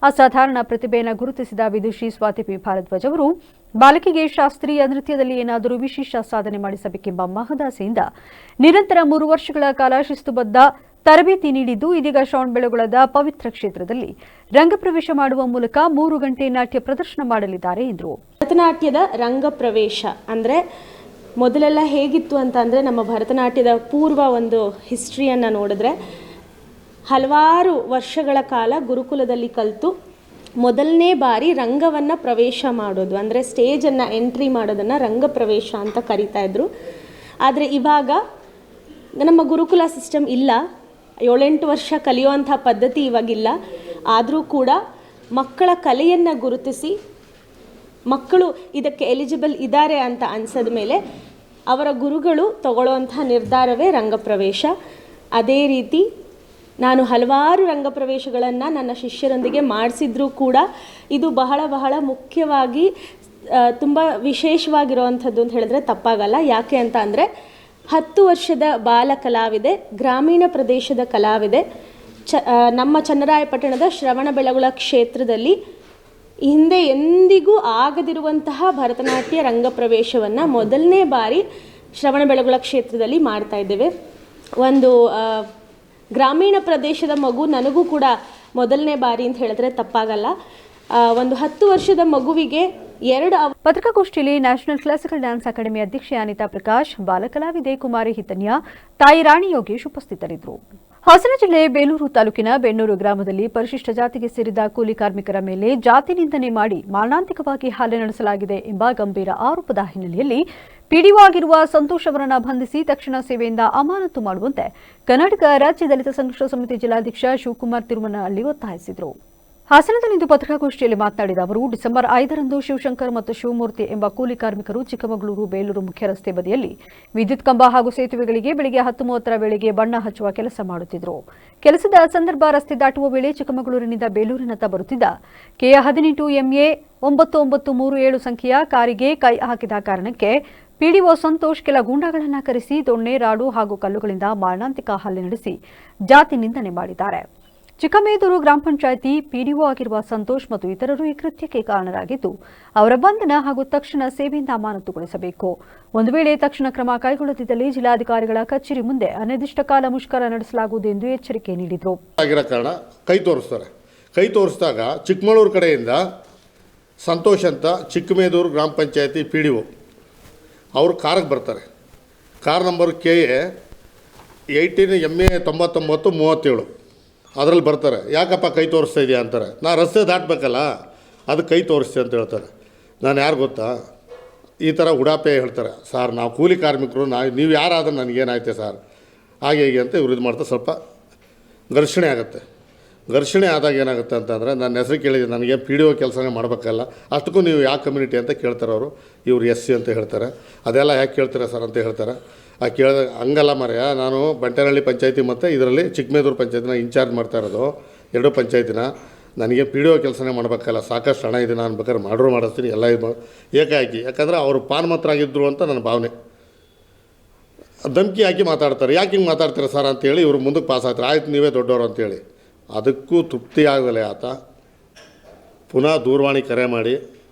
ಅಸಾಧಾರಣ ಪ್ರತಿಭೆಯನ್ನು ಗುರುತಿಸಿದ ವಿದುಷಿ ಸ್ವಾತಿ P. ಭಾರದ್ವಾಜ್ ಅವರು, ಬಾಲಕಿಗೆ ಶಾಸ್ತ್ರೀಯ ನೃತ್ಯದಲ್ಲಿ ಏನಾದರೂ ವಿಶೇಷ ಸಾಧನೆ ಮಾಡಿಸಬೇಕೆಂಬ ಮಹದಾಸೆಯಿಂದ ನಿರಂತರ 3 ವರ್ಷಗಳ ಕಾಲ ಶಿಸ್ತುಬದ್ಧ ತರಬೇತಿ ನೀಡಿದ್ದು, ಇದೀಗ ಶ್ರವಣಬೆಳಗೊಳದ ಪವಿತ್ರ ಕ್ಷೇತ್ರದಲ್ಲಿ ರಂಗಪ್ರವೇಶ ಮಾಡುವ ಮೂಲಕ 3 ಗಂಟೆ ನಾಟ್ಯ ಪ್ರದರ್ಶನ ಮಾಡಲಿದ್ದಾರೆ ಎಂದರು. ಭರತನಾಟ್ಯದ ರಂಗಪ್ರವೇಶ ಅಂದರೆ ಮೊದಲೆಲ್ಲ ಹೇಗಿತ್ತು ಅಂತ ಅಂದರೆ, ನಮ್ಮ ಭರತನಾಟ್ಯದ ಪೂರ್ವ ಒಂದು ಹಿಸ್ಟ್ರಿಯನ್ನು ನೋಡಿದ್ರೆ ಹಲವಾರು ವರ್ಷಗಳ ಕಾಲ ಗುರುಕುಲದಲ್ಲಿ ಕಲಿತು ಮೊದಲನೇ ಬಾರಿ ರಂಗವನ್ನು ಪ್ರವೇಶ ಮಾಡೋದು, ಅಂದರೆ ಸ್ಟೇಜನ್ನು ಎಂಟ್ರಿ ಮಾಡೋದನ್ನು ರಂಗ ಪ್ರವೇಶ ಅಂತ ಕರಿತಾ ಇದ್ರು. ಆದರೆ ಇವಾಗ ನಮ್ಮ ಗುರುಕುಲ ಸಿಸ್ಟಮ್ ಇಲ್ಲ, 7-8 ವರ್ಷ ಕಲಿಯುವಂಥ ಪದ್ಧತಿ ಇವಾಗಿಲ್ಲ. ಆದರೂ ಕೂಡ ಮಕ್ಕಳ ಕಲೆಯನ್ನು ಗುರುತಿಸಿ ಮಕ್ಕಳು ಇದಕ್ಕೆ ಎಲಿಜಿಬಲ್ ಇದ್ದಾರೆ ಅಂತ ಅನಿಸಿದ ಮೇಲೆ ಅವರ ಗುರುಗಳು ತಗೊಳ್ಳುವಂಥ ನಿರ್ಧಾರವೇ ರಂಗಪ್ರವೇಶ. ಅದೇ ರೀತಿ ನಾನು ಹಲವಾರು ರಂಗಪ್ರವೇಶಗಳನ್ನು ನನ್ನ ಶಿಷ್ಯರೊಂದಿಗೆ ಮಾಡಿಸಿದ್ರೂ ಕೂಡ ಇದು ಬಹಳ ಬಹಳ ಮುಖ್ಯವಾಗಿ ತುಂಬ ವಿಶೇಷವಾಗಿರುವಂಥದ್ದು ಅಂತ ಹೇಳಿದ್ರೆ ತಪ್ಪಾಗಲ್ಲ. ಯಾಕೆ ಅಂತ ಅಂದರೆ 10 ವರ್ಷದ ಬಾಲ ಕಲಾವಿದೆ, ಗ್ರಾಮೀಣ ಪ್ರದೇಶದ ಕಲಾವಿದೆ, ನಮ್ಮ ಚನ್ನರಾಯಪಟ್ಟಣದ ಶ್ರವಣಬೆಳಗೊಳ ಕ್ಷೇತ್ರದಲ್ಲಿ ಹಿಂದೆ ಎಂದಿಗೂ ಆಗದಿರುವಂತಹ ಭರತನಾಟ್ಯ ರಂಗಪ್ರವೇಶವನ್ನು ಮೊದಲನೇ ಬಾರಿ ಶ್ರವಣಬೆಳಗೊಳ ಕ್ಷೇತ್ರದಲ್ಲಿ ಮಾಡ್ತಾ ಇದ್ದೇವೆ. ಒಂದು ಗ್ರಾಮೀಣ ಪ್ರದೇಶದ ಮಗು ನನಗೂ ಕೂಡ ಮೊದಲನೇ ಬಾರಿ ಅಂತ ಹೇಳಿದ್ರೆ ತಪ್ಪಾಗಲ್ಲ. ಒಂದು 10 ವರ್ಷದ ಮಗುವಿಗೆ 2 ಪತ್ರಿಕಾಗೋಷ್ಠಿಯಲ್ಲಿ ನ್ಯಾಷನಲ್ ಕ್ಲಾಸಿಕಲ್ ಡ್ಯಾನ್ಸ್ ಅಕಾಡೆಮಿ ಅಧ್ಯಕ್ಷೆ ಅನಿತಾ ಪ್ರಕಾಶ್, ಬಾಲಕಲಾವಿದೆ ಕುಮಾರಿ ಹಿತನ್ಯ, ತಾಯಿ ರಾಣಿ ಯೋಗೇಶ್ ಉಪಸ್ಥಿತರಿದ್ದರು. ಹಾಸನ ಜಿಲ್ಲೆ ಬೇಲೂರು ತಾಲೂಕಿನ ಬೆನ್ನೂರು ಗ್ರಾಮದಲ್ಲಿ ಪರಿಶಿಷ್ಟ ಜಾತಿಗೆ ಸೇರಿದ ಕೂಲಿ ಕಾರ್ಮಿಕರ ಮೇಲೆ ಜಾತಿ ನಿಂದನೆ ಮಾಡಿ ಮಾರಣಾಂತಿಕವಾಗಿ ಹಲ್ಲೆ ನಡೆಸಲಾಗಿದೆ ಎಂಬ ಗಂಭೀರ ಆರೋಪದ ಹಿನ್ನೆಲೆಯಲ್ಲಿ ಪಿಡಿಒ ಆಗಿರುವ ಸಂತೋಷ್ ಅವರನ್ನು ಬಂಧಿಸಿ ತಕ್ಷಣ ಸೇವೆಯಿಂದ ಅಮಾನತು ಮಾಡುವಂತೆ ಕರ್ನಾಟಕ ರಾಜ್ಯ ದಲಿತ ಸಂಘರ್ಷ ಸಮಿತಿ ಜಿಲ್ಲಾಧ್ಯಕ್ಷ ಶಿವಕುಮಾರ್ ತಿರುಮನಹಳ್ಳಿ ಒತ್ತಾಯಿಸಿದರು. ಹಾಸನದಲ್ಲಿಂದು ಪತ್ರಿಕಾಗೋಷ್ಠಿಯಲ್ಲಿ ಮಾತನಾಡಿದ ಅವರು, ಡಿಸೆಂಬರ್ 5ರಂದು ಶಿವಶಂಕರ್ ಮತ್ತು ಶಿವಮೂರ್ತಿ ಎಂಬ ಕೂಲಿ ಕಾರ್ಮಿಕರು ಚಿಕ್ಕಮಗಳೂರು ಬೇಲೂರು ಮುಖ್ಯ ರಸ್ತೆ ಬದಿಯಲ್ಲಿ ವಿದ್ಯುತ್ ಕಂಬ ಹಾಗೂ ಸೇತುವೆಗಳಿಗೆ ಬೆಳಗ್ಗೆ 10:30 ವೇಳೆಗೆ ಬಣ್ಣ ಹಚ್ಚುವ ಕೆಲಸ ಮಾಡುತ್ತಿದ್ದರು. ಕೆಲಸದ ಸಂದರ್ಭ ರಸ್ತೆ ದಾಟುವ ವೇಳೆ ಚಿಕ್ಕಮಗಳೂರಿನಿಂದ ಬೇಲೂರಿನತ್ತ ಬರುತ್ತಿದ್ದ KA18 MA 9937 ಸಂಖ್ಯೆಯ ಕಾರಿಗೆ ಕೈ ಹಾಕಿದ ಕಾರಣಕ್ಕೆ ಪಿಡಿಒ ಸಂತೋಷ್ ಕೆಲ ಗೂಂಡಾಗಳನ್ನು ಕರೆಸಿ ದೊಣ್ಣೆ, ರಾಡು ಹಾಗೂ ಕಲ್ಲುಗಳಿಂದ ಮಾರಣಾಂತಿಕ ಹಲ್ಲೆ ನಡೆಸಿ ಜಾತಿ ನಿಂದನೆ ಮಾಡಿದ್ದಾರೆ. ಚಿಕ್ಕಮೇದೂರು ಗ್ರಾಮ ಪಂಚಾಯಿತಿ ಪಿಡಿಒ ಆಗಿರುವ ಸಂತೋಷ್ ಮತ್ತು ಇತರರು ಈ ಕೃತ್ಯಕ್ಕೆ ಕಾರಣರಾಗಿದ್ದು ಅವರ ಬಂಧನ ಹಾಗೂ ತಕ್ಷಣ ಸೇವೆಯಿಂದ ಅಮಾನತುಗೊಳಿಸಬೇಕು. ಒಂದು ವೇಳೆ ತಕ್ಷಣ ಕ್ರಮ ಕೈಗೊಳ್ಳದಿದ್ದಲ್ಲಿ ಜಿಲ್ಲಾಧಿಕಾರಿಗಳ ಕಚೇರಿ ಮುಂದೆ ಅನಿರ್ದಿಷ್ಟ ಕಾಲ ಮುಷ್ಕರ ನಡೆಸಲಾಗುವುದು ಎಂದು ಎಚ್ಚರಿಕೆ ನೀಡಿದರು. ಕೈ ತೋರಿಸಿದಾಗ ಚಿಕ್ಕಮಗಳೂರು ಕಡೆಯಿಂದ ಸಂತೋಷ್ ಅಂತ ಚಿಕ್ಕಮೇದೂರು ಗ್ರಾಮ ಪಂಚಾಯಿತಿ ಪಿಡಿಒ ಅವರು ಕಾರಿಗೆ ಬರ್ತಾರೆ. ಕಾರ್ ನಂಬರ್ KA18 MA 9937 ಅದರಲ್ಲಿ ಬರ್ತಾರೆ. ಯಾಕಪ್ಪ ಕೈ ತೋರಿಸ್ತಾ ಇದೆಯಾ ಅಂತಾರೆ. ನಾ ರಸ್ತೆ ದಾಟಬೇಕಲ್ಲ, ಅದು ಕೈ ತೋರಿಸ್ತೆ ಅಂತ ಹೇಳ್ತಾರೆ. ನಾನು ಯಾರು ಗೊತ್ತಾ, ಈ ಥರ ಉಡಾಪೆ ಹೇಳ್ತಾರೆ. ಸಾರ್ ನಾವು ಕೂಲಿ ಕಾರ್ಮಿಕರು, ನೀವು ಯಾರಾದ್ರೆ ನನಗೇನಾಯ್ತೆ ಸರ್, ಹಾಗೆ ಹೀಗೆ ಅಂತ ಇವ್ರು ಇದು ಮಾಡ್ತಾರೆ. ಸ್ವಲ್ಪ ಘರ್ಷಣೆ ಆಗುತ್ತೆ. ಘರ್ಷಣೆ ಆದಾಗ ಏನಾಗುತ್ತೆ ಅಂತಂದರೆ, ನನ್ನ ಹೆಸರು ಕೇಳಿದೆ, ನನಗೆ PDO ಕೆಲಸನೇ ಮಾಡಬೇಕಲ್ಲ, ಅಷ್ಟಕ್ಕೂ ನೀವು ಯಾವ ಕಮ್ಯುನಿಟಿ ಅಂತ ಕೇಳ್ತಾರೆ. ಅವರು ಇವ್ರು SC ಅಂತ ಹೇಳ್ತಾರೆ. ಅದೆಲ್ಲ ಯಾಕೆ ಕೇಳ್ತಾರೆ ಸರ್ ಅಂತ ಹೇಳ್ತಾರೆ. ಆ ಕೇಳಿದಾಗ ಹಂಗಲ್ಲ ಮರೆಯ, ನಾನು ಬಂಟೇನಹಳ್ಳಿ ಪಂಚಾಯತಿ ಮತ್ತು ಇದರಲ್ಲಿ ಚಿಕ್ಕಮೇದೂರು ಪಂಚಾಯತಿನ ಇನ್ಚಾರ್ಜ್ ಮಾಡ್ತಾ ಇರೋದು, 2 ಪಂಚಾಯತಿನ. ನನಗೆ PDO ಕೆಲಸನೇ ಮಾಡಬೇಕಲ್ಲ, ಸಾಕಷ್ಟು ಹಣ ಇದೆ, ನಾನು ಬೇಕಾದ್ರೆ ಮಾಡಿಸ್ತೀನಿ ಎಲ್ಲ ಇದು ಏಕಾಏಕಿ. ಯಾಕಂದರೆ ಅವರು ಪಾನ್ಮತ್ತರಾಗಿದ್ದರು ಅಂತ ನನ್ನ ಭಾವನೆ. ಧಮಕಿ ಹಾಕಿ ಮಾತಾಡ್ತಾರೆ. ಯಾಕೆ ಹಿಂಗೆ ಮಾತಾಡ್ತಾರೆ ಸರ್ ಅಂತೇಳಿ ಇವರು ಮುಂದಕ್ಕೆ ಪಾಸ್ ಆಗ್ತಾರೆ. ಆಯ್ತು ನೀವೇ ದೊಡ್ಡವರು ಅಂತೇಳಿ. ಅದಕ್ಕೂ ತೃಪ್ತಿ ಆಗದಲೇ ಆತ ಪುನಃ ದೂರವಾಣಿ ಕರೆ ಮಾಡಿ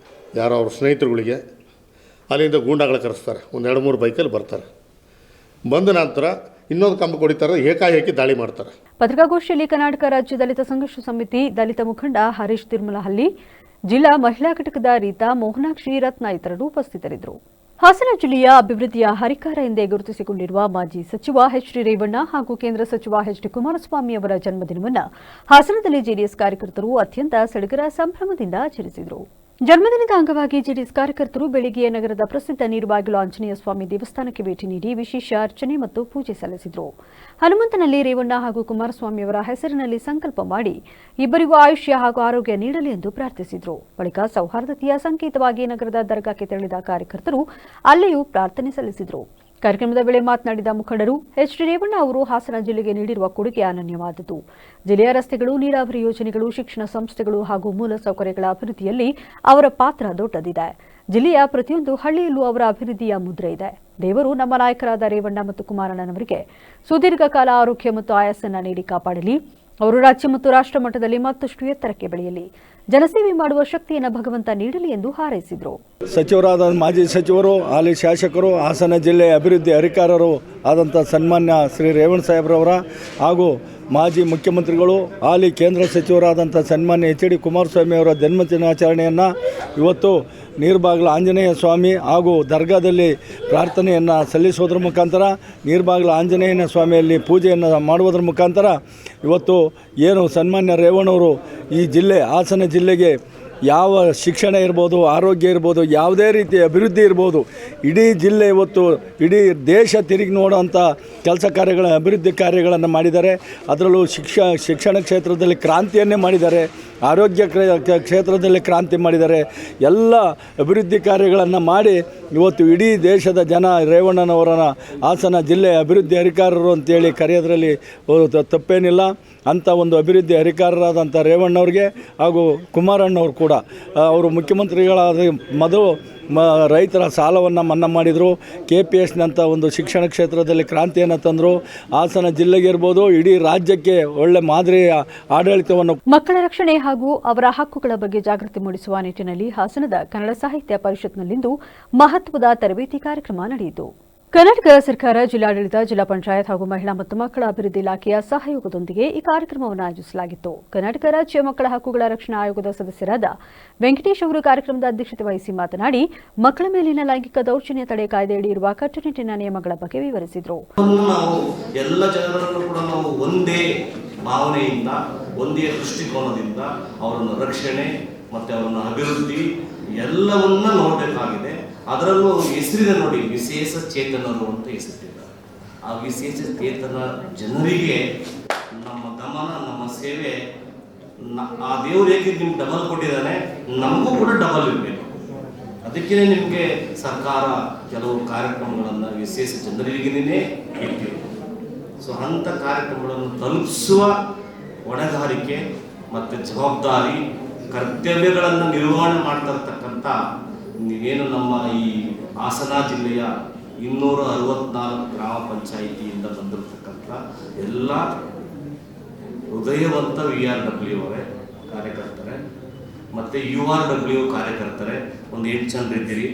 ಯಾರೋ ಅವ್ರ ಸ್ನೇಹಿತರುಗಳಿಗೆ ಅಲ್ಲಿಂದ ಗೂಂಡಾಗಳು ಕರೆಸ್ತಾರೆ. ಒಂದು 2-3 ಬೈಕಲ್ಲಿ ಬರ್ತಾರೆ. ಬಂದ ನಂತರ ಇನ್ನೊಂದು ಕಂಬ ಕೊಡಿತಾರೆ, ಏಕಾಏಕಿ ದಾಳಿ ಮಾಡ್ತಾರೆ. ಪತ್ರಿಕಾಗೋಷ್ಠಿಯಲ್ಲಿ ಕರ್ನಾಟಕ ರಾಜ್ಯ ದಲಿತ ಸಂಘರ್ಷ ಸಮಿತಿ ದಲಿತ ಮುಖಂಡ ಹರೀಶ್ ತಿರುಮಲಹಳ್ಳಿ, ಜಿಲ್ಲಾ ಮಹಿಳಾ ಘಟಕದ ರೀತಾ ಮೋಹನಾಕ್ಷಿ ರತ್ನ ಇತರರು ಉಪಸ್ಥಿತರಿದ್ದರು. ಹಾಸನ ಜಿಲ್ಲೆಯ ಅಭಿವೃದ್ಧಿಯ ಹರಿಕಾರ ಎಂದೇ ಗುರುತಿಸಿಕೊಂಡಿರುವ ಮಾಜಿ ಸಚಿವ HD ರೇವಣ್ಣ ಹಾಗೂ ಕೇಂದ್ರ ಸಚಿವ HD ಕುಮಾರಸ್ವಾಮಿ ಅವರ ಜನ್ಮದಿನವನ್ನು ಹಾಸನದಲ್ಲಿ ಜೆಡಿಎಸ್ ಕಾರ್ಯಕರ್ತರು ಅತ್ಯಂತ ಸಡಗರ ಸಂಭ್ರಮದಿಂದ ಆಚರಿಸಿದರು. ಜನ್ಮದಿನದ ಅಂಗವಾಗಿ ಜೆಡಿಎಸ್ ಕಾರ್ಯಕರ್ತರು ಬೆಳಗ್ಗೆ ನಗರದ ಪ್ರಸಿದ್ಧ ನೀರುಬಾಗಿಲು ಆಂಜನೇಯ ಸ್ವಾಮಿ ದೇವಸ್ಥಾನಕ್ಕೆ ಭೇಟಿ ನೀಡಿ ವಿಶೇಷ ಅರ್ಚನೆ ಮತ್ತು ಪೂಜೆ ಸಲ್ಲಿಸಿದರು. ಹನುಮಂತನಲ್ಲಿ ರೇವಣ್ಣ ಹಾಗೂ ಕುಮಾರಸ್ವಾಮಿ ಅವರ ಹೆಸರಿನಲ್ಲಿ ಸಂಕಲ್ಪ ಮಾಡಿ ಇಬ್ಬರಿಗೂ ಆಯುಷ್ಯ ಹಾಗೂ ಆರೋಗ್ಯ ನೀಡಲಿ ಎಂದು ಪ್ರಾರ್ಥಿಸಿದರು. ಬಳಿಕ ಸೌಹಾರ್ದತೆಯ ಸಂಕೇತವಾಗಿ ನಗರದ ದರ್ಗಾಕ್ಕೆ ತೆರಳಿದ ಕಾರ್ಯಕರ್ತರು ಅಲ್ಲಿಯೂ ಪ್ರಾರ್ಥನೆ ಸಲ್ಲಿಸಿದರು. ಕಾರ್ಯಕ್ರಮದ ವೇಳೆ ಮಾತನಾಡಿದ ಮುಖಂಡರು, HD ರೇವಣ್ಣ ಅವರು ಹಾಸನ ಜಿಲ್ಲೆಗೆ ನೀಡಿರುವ ಕೊಡುಗೆ ಅನನ್ಯವಾದದ್ದು. ಜಿಲ್ಲೆಯ ರಸ್ತೆಗಳು, ನೀರಾವರಿ ಯೋಜನೆಗಳು, ಶಿಕ್ಷಣ ಸಂಸ್ಥೆಗಳು ಹಾಗೂ ಮೂಲಸೌಕರ್ಯಗಳ ಅಭಿವೃದ್ಧಿಯಲ್ಲಿ ಅವರ ಪಾತ್ರ ದೊಡ್ಡದಿದೆ. ಜಿಲ್ಲೆಯ ಪ್ರತಿಯೊಂದು ಹಳ್ಳಿಯಲ್ಲೂ ಅವರ ಅಭಿವೃದ್ಧಿಯ ಮುದ್ರೆ ಇದೆ. ದೇವರು ನಮ್ಮ ನಾಯಕರಾದ ರೇವಣ್ಣ ಮತ್ತು ಕುಮಾರಣ್ಣನವರಿಗೆ ಸುದೀರ್ಘ ಕಾಲ ಆರೋಗ್ಯ ಮತ್ತು ಆಯಸ್ಸನ್ನು ನೀಡಿ ಕಾಪಾಡಲಿ. ಅವರು ರಾಜ್ಯ ಮತ್ತು ರಾಷ್ಟ್ರ ಮಟ್ಟದಲ್ಲಿ ಮತ್ತಷ್ಟು ಎತ್ತರಕ್ಕೆ ಬೆಳೆಯಲಿ. ಜನಸೇವೆ ಮಾಡುವ ಶಕ್ತಿಯನ್ನು ಭಗವಂತ ನೀಡಲಿ ಎಂದು ಹಾರೈಸಿದರು. ಸಚಿವರಾದ ಮಾಜಿ ಸಚಿವರು, ಹಾಲಿ ಶಾಸಕರು, ಹಾಸನ ಜಿಲ್ಲೆಯ ಅಭಿವೃದ್ಧಿ ಅಧಿಕಾರರು ಆದಂಥ ಸನ್ಮಾನ್ಯ ಶ್ರೀ ರೇವಣ್ಣ ಸಾಹೇಬ್ರವರ ಹಾಗೂ ಮಾಜಿ ಮುಖ್ಯಮಂತ್ರಿಗಳು, ಹಾಲಿ ಕೇಂದ್ರ ಸಚಿವರಾದಂಥ ಸನ್ಮಾನ್ಯ ಎಚ್ ಡಿ ಕುಮಾರಸ್ವಾಮಿ ಅವರ ಜನ್ಮದಿನಾಚರಣೆಯನ್ನು ಇವತ್ತು ನೀರ್ಬಾಗಿಲ ಆಂಜನೇಯ ಸ್ವಾಮಿ ಹಾಗೂ ದರ್ಗಾದಲ್ಲಿ ಪ್ರಾರ್ಥನೆಯನ್ನು ಸಲ್ಲಿಸುವುದರ ಮುಖಾಂತರ ನೀರ್ಬಾಗಿಲ ಆಂಜನೇಯನ ಸ್ವಾಮಿಯಲ್ಲಿ ಪೂಜೆಯನ್ನು ಮಾಡುವುದರ ಮುಖಾಂತರ ಇವತ್ತು ಏನು ಸನ್ಮಾನ್ಯ ರೇವಣ್ಣವರು ಈ ಜಿಲ್ಲೆ ಹಾಸನ ಜಿಲ್ಲೆಗೆ ಯಾವ ಶಿಕ್ಷಣ ಇರ್ಬೋದು, ಆರೋಗ್ಯ ಇರ್ಬೋದು, ಯಾವುದೇ ರೀತಿಯ ಅಭಿವೃದ್ಧಿ ಇರ್ಬೋದು, ಇಡೀ ಜಿಲ್ಲೆ ಇವತ್ತು ಇಡೀ ದೇಶ ತಿರುಗಿ ನೋಡೋಂಥ ಕೆಲಸ ಕಾರ್ಯಗಳ ಅಭಿವೃದ್ಧಿ ಕಾರ್ಯಗಳನ್ನು ಮಾಡಿದ್ದಾರೆ. ಅದರಲ್ಲೂ ಶಿಕ್ಷಣ ಕ್ಷೇತ್ರದಲ್ಲಿ ಕ್ರಾಂತಿಯನ್ನೇ ಮಾಡಿದ್ದಾರೆ, ಆರೋಗ್ಯ ಕ್ಷೇತ್ರದಲ್ಲಿ ಕ್ರಾಂತಿ ಮಾಡಿದ್ದಾರೆ. ಎಲ್ಲ ಅಭಿವೃದ್ಧಿ ಕಾರ್ಯಗಳನ್ನು ಮಾಡಿ ಇವತ್ತು ಇಡೀ ದೇಶದ ಜನ ರೇವಣ್ಣನವರನ್ನ ಹಾಸನ ಜಿಲ್ಲೆಯ ಅಭಿವೃದ್ಧಿ ಅಧಿಕಾರರು ಅಂತೇಳಿ ಕರೆಯೋದ್ರಲ್ಲಿ ತಪ್ಪೇನಿಲ್ಲ. ಅಂಥ ಒಂದು ಅಭಿವೃದ್ಧಿ ಅಧಿಕಾರರಾದಂಥ ರೇವಣ್ಣವ್ರಿಗೆ ಹಾಗೂ ಕುಮಾರಣ್ಣವ್ರು ಕೂಡ ಅವರು ಮುಖ್ಯಮಂತ್ರಿಗಳಾದ ಮೊದಲು ರೈತರ ಸಾಲವನ್ನು ಮನ್ನಾ ಮಾಡಿದರು. KPSನಂಥ ಒಂದು ಶಿಕ್ಷಣ ಕ್ಷೇತ್ರದಲ್ಲಿ ಕ್ರಾಂತಿಯನ್ನು ತಂದರು. ಹಾಸನ ಜಿಲ್ಲೆಗೆ ಇರ್ಬೋದು, ಇಡೀ ರಾಜ್ಯಕ್ಕೆ ಒಳ್ಳೆ ಮಾದರಿಯ ಆಡಳಿತವನ್ನು. ಮಕ್ಕಳ ರಕ್ಷಣೆ ಹಾಗೂ ಅವರ ಹಕ್ಕುಗಳ ಬಗ್ಗೆ ಜಾಗೃತಿ ಮೂಡಿಸುವ ನಿಟ್ಟಿನಲ್ಲಿ ಹಾಸನದ ಕನ್ನಡ ಸಾಹಿತ್ಯ ಪರಿಷತ್ನಲ್ಲಿಂದು ಮಹತ್ವದ ತರಬೇತಿ ಕಾರ್ಯಕ್ರಮ ನಡೆಯಿತು. ಕರ್ನಾಟಕ ಸರ್ಕಾರ, ಜಿಲ್ಲಾಡಳಿತ, ಜಿಲ್ಲಾ ಪಂಚಾಯತ್ ಹಾಗೂ ಮಹಿಳಾ ಮತ್ತು ಮಕ್ಕಳ ಅಭಿವೃದ್ಧಿ ಇಲಾಖೆಯ ಸಹಯೋಗದೊಂದಿಗೆ ಈ ಕಾರ್ಯಕ್ರಮವನ್ನು ಆಯೋಜಿಸಲಾಗಿತ್ತು. ಕರ್ನಾಟಕ ರಾಜ್ಯ ಮಕ್ಕಳ ಹಕ್ಕುಗಳ ರಕ್ಷಣಾ ಆಯೋಗದ ಸದಸ್ಯರಾದ ವೆಂಕಟೇಶ್ ಅವರು ಕಾರ್ಯಕ್ರಮದ ಅಧ್ಯಕ್ಷತೆ ವಹಿಸಿ ಮಾತನಾಡಿ, ಮಕ್ಕಳ ಮೇಲಿನ ಲೈಂಗಿಕ ದೌರ್ಜನ್ಯ ತಡೆ ಕಾಯ್ದೆಯಡಿ ಇರುವ ಕಟ್ಟುನಿಟ್ಟಿನ ನಿಯಮಗಳ ಬಗ್ಗೆ ವಿವರಿಸಿದರು. ಎಲ್ಲ ಜನರನ್ನು ಕೂಡ ನಾವು ಒಂದೇ ಭಾವನೆಯಿಂದ, ಒಂದೇ ದೃಷ್ಟಿಕೋನದಿಂದ ಅವರನ್ನು ರಕ್ಷಣೆ ಮತ್ತು ಅವರನ್ನು ಅಭಿವೃದ್ಧಿ ಎಲ್ಲವನ್ನ ನೋಡಬೇಕಾಗಿದೆ. ಅದರಲ್ಲೂ ಹೆಸರಿನ ನೋಡಿ, ವಿಶೇಷ ಚೇತನರು ಅಂತ ಹೆಸರಿಟ್ಟಿದ್ದಾರೆ. ಆ ವಿಶೇಷ ಚೇತನ ಜನರಿಗೆ ನಮ್ಮ ಗಮನ, ನಮ್ಮ ಸೇವೆ, ಆ ದೇವರು ಹೇಗೆ ನಿಮ್ಗೆ ಡಬಲ್ ಕೊಟ್ಟಿದ್ದಾನೆ, ನಮಗೂ ಕೂಡ ಡಬಲ್ ಇರಬೇಕು. ಅದಕ್ಕೆ ನಿಮಗೆ ಸರ್ಕಾರ ಕೆಲವು ಕಾರ್ಯಕ್ರಮಗಳನ್ನು ವಿಶೇಷ ಜನರಿಗೇನೆ ಇಟ್ಟಿದೆ. ಸೊ ಅಂಥ ಕಾರ್ಯಕ್ರಮಗಳನ್ನು ತಲುಪಿಸುವ ಹೊಣೆಗಾರಿಕೆ ಮತ್ತು ಜವಾಬ್ದಾರಿ, ಕರ್ತವ್ಯಗಳನ್ನು ನಿರ್ವಹಣೆ ಮಾಡ್ತಾ ಇರ್ತಕ್ಕಂಥ ನೀವೇನು ನಮ್ಮ ಈ ಹಾಸನ ಜಿಲ್ಲೆಯ 264 ಗ್ರಾಮ ಪಂಚಾಯಿತಿಯಿಂದ ಬಂದಿರತಕ್ಕಂಥ ಎಲ್ಲ ಹೃದಯವಂತ VRW ಅವರೇ ಕಾರ್ಯಕರ್ತರೆ ಮತ್ತು URW ಕಾರ್ಯಕರ್ತರೆ ಒಂದು 8 ಜನರಿದ್ದೀರಿ.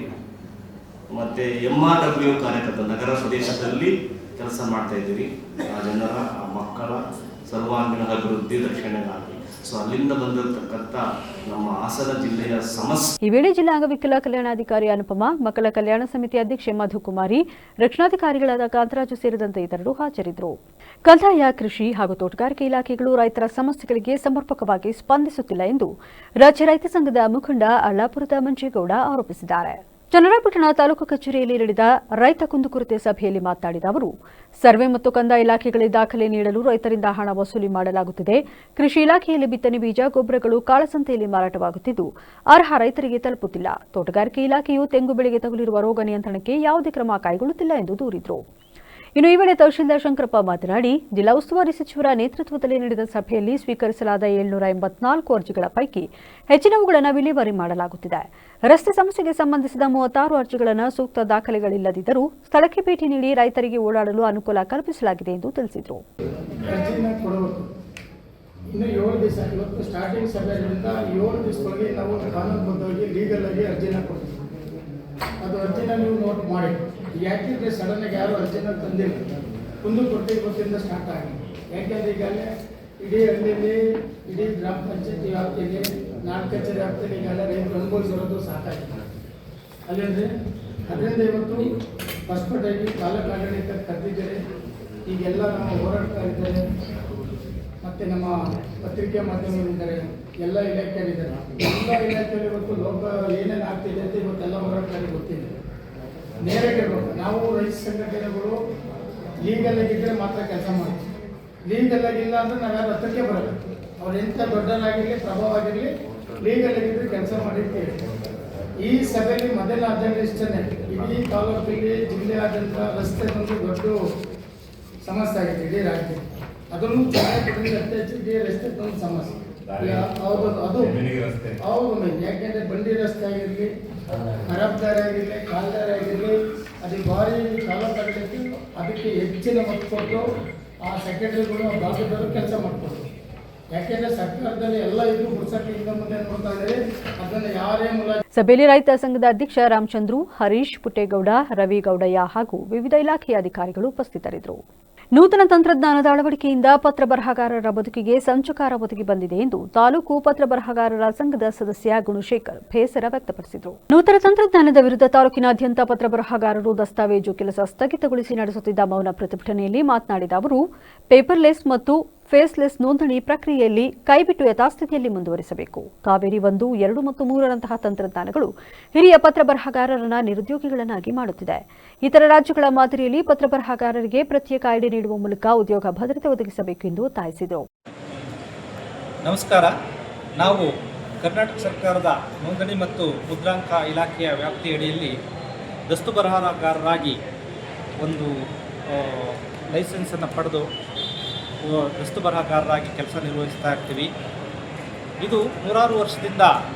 ಮತ್ತು MRW ಕಾರ್ಯಕರ್ತ ನಗರ ಪ್ರದೇಶದಲ್ಲಿ ಕೆಲಸ ಮಾಡ್ತಾ ಇದ್ದೀರಿ. ಆ ಜನರ, ಆ ಮಕ್ಕಳ ಸರ್ವಾಂಗೀಣ ಅಭಿವೃದ್ಧಿ ರಕ್ಷಣೆಗಾಗಿ. ಸೊ ಅಲ್ಲಿಂದ ಬಂದಿರತಕ್ಕಂಥ ನಮ್ಮ ಹಾಸನ ಜಿಲ್ಲೆಯ ಸಮಸ್ಯೆ. ಈ ವೇಳೆ ಜಿಲ್ಲಾ ಅಂಗವಿಕಲ ಕಲ್ಯಾಣಾಧಿಕಾರಿ ಅನುಪಮ, ಮಕ್ಕಳ ಕಲ್ಯಾಣ ಸಮಿತಿ ಅಧ್ಯಕ್ಷೆ ಮಧುಕುಮಾರಿ, ರಕ್ಷಣಾಧಿಕಾರಿಗಳಾದ ಕಾಂತರಾಜು ಸೇರಿದಂತೆ ಇತರರು ಹಾಜರಿದ್ದರು. ಕಂದಾಯ, ಕೃಷಿ ಹಾಗೂ ತೋಟಗಾರಿಕೆ ಇಲಾಖೆಗಳು ರೈತರ ಸಮಸ್ಯೆಗಳಿಗೆ ಸಮರ್ಪಕವಾಗಿ ಸ್ಪಂದಿಸುತ್ತಿಲ್ಲ ಎಂದು ರಾಜ್ಯ ರೈತ ಸಂಘದ ಮುಖಂಡ ಅಳ್ಳಾಪುರದ ಮಂಜೇಗೌಡ ಆರೋಪಿಸಿದ್ದಾರೆ. ಚನ್ನರಾಯಪಟ್ಟಣ ತಾಲೂಕು ಕಚೇರಿಯಲ್ಲಿ ನಡೆದ ರೈತ ಕುಂದುಕೊರತೆ ಸಭೆಯಲ್ಲಿ ಮಾತನಾಡಿದ ಅವರು, ಸರ್ವೆ ಮತ್ತು ಕಂದಾಯ ಇಲಾಖೆಗಳಿಗೆ ದಾಖಲೆ ನೀಡಲು ರೈತರಿಂದ ಹಣ ವಸೂಲಿ ಮಾಡಲಾಗುತ್ತಿದೆ. ಕೃಷಿ ಇಲಾಖೆಯಲ್ಲಿ ಬಿತ್ತನೆ ಬೀಜ, ಗೊಬ್ಬರಗಳು ಕಾಳಸಂತೆಯಲ್ಲಿ ಮಾರಾಟವಾಗುತ್ತಿದ್ದು ಅರ್ಹ ರೈತರಿಗೆ ತಲುಪುತ್ತಿಲ್ಲ. ತೋಟಗಾರಿಕೆ ಇಲಾಖೆಯು ತೆಂಗು ಬೆಳೆಗೆ ತಗುಲಿರುವ ರೋಗ ನಿಯಂತ್ರಣಕ್ಕೆ ಯಾವುದೇ ಕ್ರಮ ಕೈಗೊಳ್ಳುತ್ತಿಲ್ಲ ಎಂದು ದೂರಿದರು. ಇನ್ನು ಈ ವೇಳೆ ತಹಶೀಲ್ದಾರ್ ಶಂಕರಪ್ಪ ಮಾತನಾಡಿ, ಜಿಲ್ಲಾ ಉಸ್ತುವಾರಿ ಸಚಿವರ ನೇತೃತ್ವದಲ್ಲಿ ನಡೆದ ಸಭೆಯಲ್ಲಿ ಸ್ವೀಕರಿಸಲಾದ 784 ಅರ್ಜಿಗಳ ಪೈಕಿ ಹೆಚ್ಚಿನವುಗಳನ್ನು ವಿಲೇವಾರಿ ಮಾಡಲಾಗುತ್ತಿದೆ. ರಸ್ತೆ ಸಮಸ್ಯೆಗೆ ಸಂಬಂಧಿಸಿದ 36 ಅರ್ಜಿಗಳನ್ನು ಸೂಕ್ತ ದಾಖಲೆಗಳಿಲ್ಲದಿದ್ದರೂ ಸ್ಥಳಕ್ಕೆ ಭೇಟಿ ನೀಡಿ ರೈತರಿಗೆ ಓಡಾಡಲು ಅನುಕೂಲ ಕಲ್ಪಿಸಲಾಗಿದೆ ಎಂದು ತಿಳಿಸಿದರು. ಇನ್ನು 7 ದಿವಸ, ಇವತ್ತು ಸ್ಟಾರ್ಟಿಂಗ್ ಸಭೆಯಿಂದ 7 ದಿವಸದೊಳಗೆ ನಾವು ಕಾನೂನುಬದ್ಧವಾಗಿ ಲೀಗಲ್ ಆಗಿ ಅರ್ಜಿನ ಕೊಡ್ತೀವಿ. ಅದು ಅರ್ಜಿನ ನೀವು ನೋಟ್ ಮಾಡಿ. ಯಾಕೆಂದರೆ ಸಡನ್ನಾಗಿ ಯಾರು ಅರ್ಜಿನ ತಂದಿಲ್ಲ, ಕುಂದುಕೊರತೆ ಇವತ್ತಿಂದ ಸ್ಟಾರ್ಟ್ ಆಗಿದೆ. ಯಾಕೆಂದರೆ ಈಗಾಗಲೇ ಇಡೀ ಹಳ್ಳಿಯಲ್ಲಿ, ಇಡೀ ಗ್ರಾಮ ಪಂಚಾಯತಿ ವ್ಯಾಪ್ತಿಯಲ್ಲಿ, ನಾಲ್ಕು ಕಚೇರಿ ವ್ಯಾಪ್ತಿಯಲ್ಲಿ ಈಗಾಗಲೇ ರೈತರು ಅನುಭವಿಸಿರೋದು ಸಾಕಾಗಿದೆ ಅಲ್ಲೇಂದರೆ. ಅದರಿಂದ ಇವತ್ತು ಫಸ್ಟ್ಪಟಾಗಿ ತಾಲೂಕು ಆಡಳಿತ ಕರೆದಿದ್ದಾರೆ. ಈಗೆಲ್ಲ ನಮ್ಮ ಹೋರಾಡ್ತಾ ಇದ್ದಾರೆ, ಮತ್ತು ನಮ್ಮ ಪತ್ರಿಕೆ ಮಾಧ್ಯಮಗಳಿದ್ದಾರೆ, ಎಲ್ಲ ಇಲಾಖೆಯಲ್ಲಿದ್ದಾರೆ. ಎಲ್ಲ ಇಲಾಖೆಯಲ್ಲಿ ಇವತ್ತು ಲೋಕ ಏನೇನು ಆಗ್ತಿದೆ ಅಂತ ಇವತ್ತೆಲ್ಲ ಹೋರಾಟಗಾರರಿಗೆ ಗೊತ್ತಿದೆ. ನೇರಗಿರ್ಬೇಕು. ನಾವು ರೈತ ಸಂಘಟನೆಗಳು ಲೀಗಲ್ ಆಗಿದ್ದರೆ ಮಾತ್ರ ಕೆಲಸ ಮಾಡ್ತೀವಿ. ಲೀಗಲ್ ಆಗಿಲ್ಲ ಅಂದರೆ ನಾವು ಯಾರು ಹತ್ತಕ್ಕೆ ಬರಲ್ಲ. ಅವ್ರು ಎಂಥ ದೊಡ್ಡರಾಗಿರಲಿ, ಪ್ರಭಾವ ಆಗಿರಲಿ, ಲೀಗಲ್ ಆಗಿದ್ದರೆ ಕೆಲಸ ಮಾಡಿರ್ತೀವಿ. ಈ ಸಭೆಯಲ್ಲಿ ಮೊದಲ ಅಜೆಂಡಾ ಇಷ್ಟೇ, ಇಡೀ ತಾಲೂಕಿಗೆ ಜಿಲ್ಲೆಯಾದ್ಯಂತ ರಸ್ತೆ ಒಂದು ದೊಡ್ಡ ಸಮಸ್ಯೆ ಆಗಿದೆ ಇಡೀ ರಾಜ್ಯ. ಅದನ್ನು ಚೆನ್ನಾಗಿ ಅತಿ ಹೆಚ್ಚು ಇಡೀ ರಸ್ತೆ ಒಂದು ಸಮಸ್ಯೆ. ಹೌದು, ಅದು ಹೌದು ಮೇನ್. ಯಾಕೆಂದರೆ ಬಂಡಿ ರಸ್ತೆ ಆಗಿರಲಿ, ಖರಾಬ್ ದಾರಿ ಆಗಿರಲಿ, ಕಾಲ್ದಾರಿ ಆಗಿರಲಿ, ಅದು ಭಾರಿ ತಾಲೂಕಾಗಲಿಕ್ಕೆ ಅದಕ್ಕೆ ಹೆಚ್ಚಿನ ಒತ್ತು ಕೊಟ್ಟು ಆ ಸೆಕ್ರೆಟರಿಗಳು ಭಾಗದವರು ಕೆಲಸ ಮಾಡಿಕೊಡ್ತಾರೆ. ಯಾಕೆಂದರೆ ಸರ್ಕಾರದಲ್ಲಿ ಎಲ್ಲ ಇದು ಬಿಡ್ಸಕ್ಕೆ ಹಿಂದೆ ಮುಂದೆ ನೋಡ್ತಾ ಇದ್ದಾರೆ. ಅದನ್ನು ಯಾರೇ ಮೂಲ ಸಭೆಯಲ್ಲಿ ರೈತ ಸಂಘದ ಅಧ್ಯಕ್ಷ ರಾಮಚಂದ್ರು, ಹರೀಶ್ ಪುಟ್ಟೇಗೌಡ, ರವಿ ಗೌಡಯ್ಯ ಹಾಗೂ ವಿವಿಧ ಇಲಾಖೆಯ ಅಧಿಕಾರಿಗಳು ಉಪಸ್ಥಿತರಿದ್ದರು. ನೂತನ ತಂತ್ರಜ್ಞಾನದ ಅಳವಡಿಕೆಯಿಂದ ಪತ್ರ ಬರಹಗಾರರ ಬದುಕಿಗೆ ಸಂಚಕಾರ ಒದಗಿ ಬಂದಿದೆ ಎಂದು ತಾಲೂಕು ಪತ್ರ ಬರಹಗಾರರ ಸಂಘದ ಸದಸ್ಯ ಗುಣಶೇಖರ್ ಬೇಸರ ವ್ಯಕ್ತಪಡಿಸಿದರು. ನೂತನ ತಂತ್ರಜ್ಞಾನದ ವಿರುದ್ಧ ತಾಲೂಕಿನಾದ್ಯಂತ ಪತ್ರ ಬರಹಗಾರರು ದಸ್ತಾವೇಜು ಕೆಲಸ ಸ್ಥಗಿತಗೊಳಿಸಿ ನಡೆಸುತ್ತಿದ್ದ ಮೌನ ಪ್ರತಿಭಟನೆಯಲ್ಲಿ ಮಾತನಾಡಿದ ಅವರು, ಪೇಪರ್ಲೆಸ್ ಮತ್ತು ಫೇಸ್ಲೆಸ್ ನೋಂದಣಿ ಪ್ರಕ್ರಿಯೆಯಲ್ಲಿ ಕೈಬಿಟ್ಟು ಯಥಾಸ್ಥಿತಿಯಲ್ಲಿ ಮುಂದುವರಿಸಬೇಕು. ಕಾವೇರಿ 1, 2 ಮತ್ತು 3ರಂತಹ ತಂತ್ರಜ್ಞಾನಗಳು ಹಿರಿಯ ಪತ್ರ ಬರಹಗಾರರನ್ನ ನಿರುದ್ಯೋಗಿಗಳನ್ನಾಗಿ ಮಾಡುತ್ತಿದೆ. ಇತರ ರಾಜ್ಯಗಳ ಮಾದರಿಯಲ್ಲಿ ಪತ್ರ ಬರಹಗಾರರಿಗೆ ಪ್ರತ್ಯೇಕ ಐಡಿ ನೀಡುವ ಮೂಲಕ ಉದ್ಯೋಗ ಭದ್ರತೆ ಒದಗಿಸಬೇಕು ಎಂದು ಒತ್ತಾಯಿಸಿದರು. ನಮಸ್ಕಾರ. ನಾವು ಕರ್ನಾಟಕ ಸರ್ಕಾರದ ನೋಂದಣಿ ಮತ್ತು ಮುದ್ರಾಂಕ ಇಲಾಖೆಯ ವ್ಯಾಪ್ತಿಯಡಿಯಲ್ಲಿ ದಸ್ತು ಬರಹಗಾರರಾಗಿ ಒಂದು ಲೈಸೆನ್ಸನ್ನು ಪಡೆದು ದಸ್ತು ಬರಹಗಾರರಾಗಿ ಕೆಲಸ ನಿರ್ವಹಿಸ್ತಾ ಇರ್ತೀವಿ. ಇದು ನೂರಾರು ವರ್ಷದಿಂದ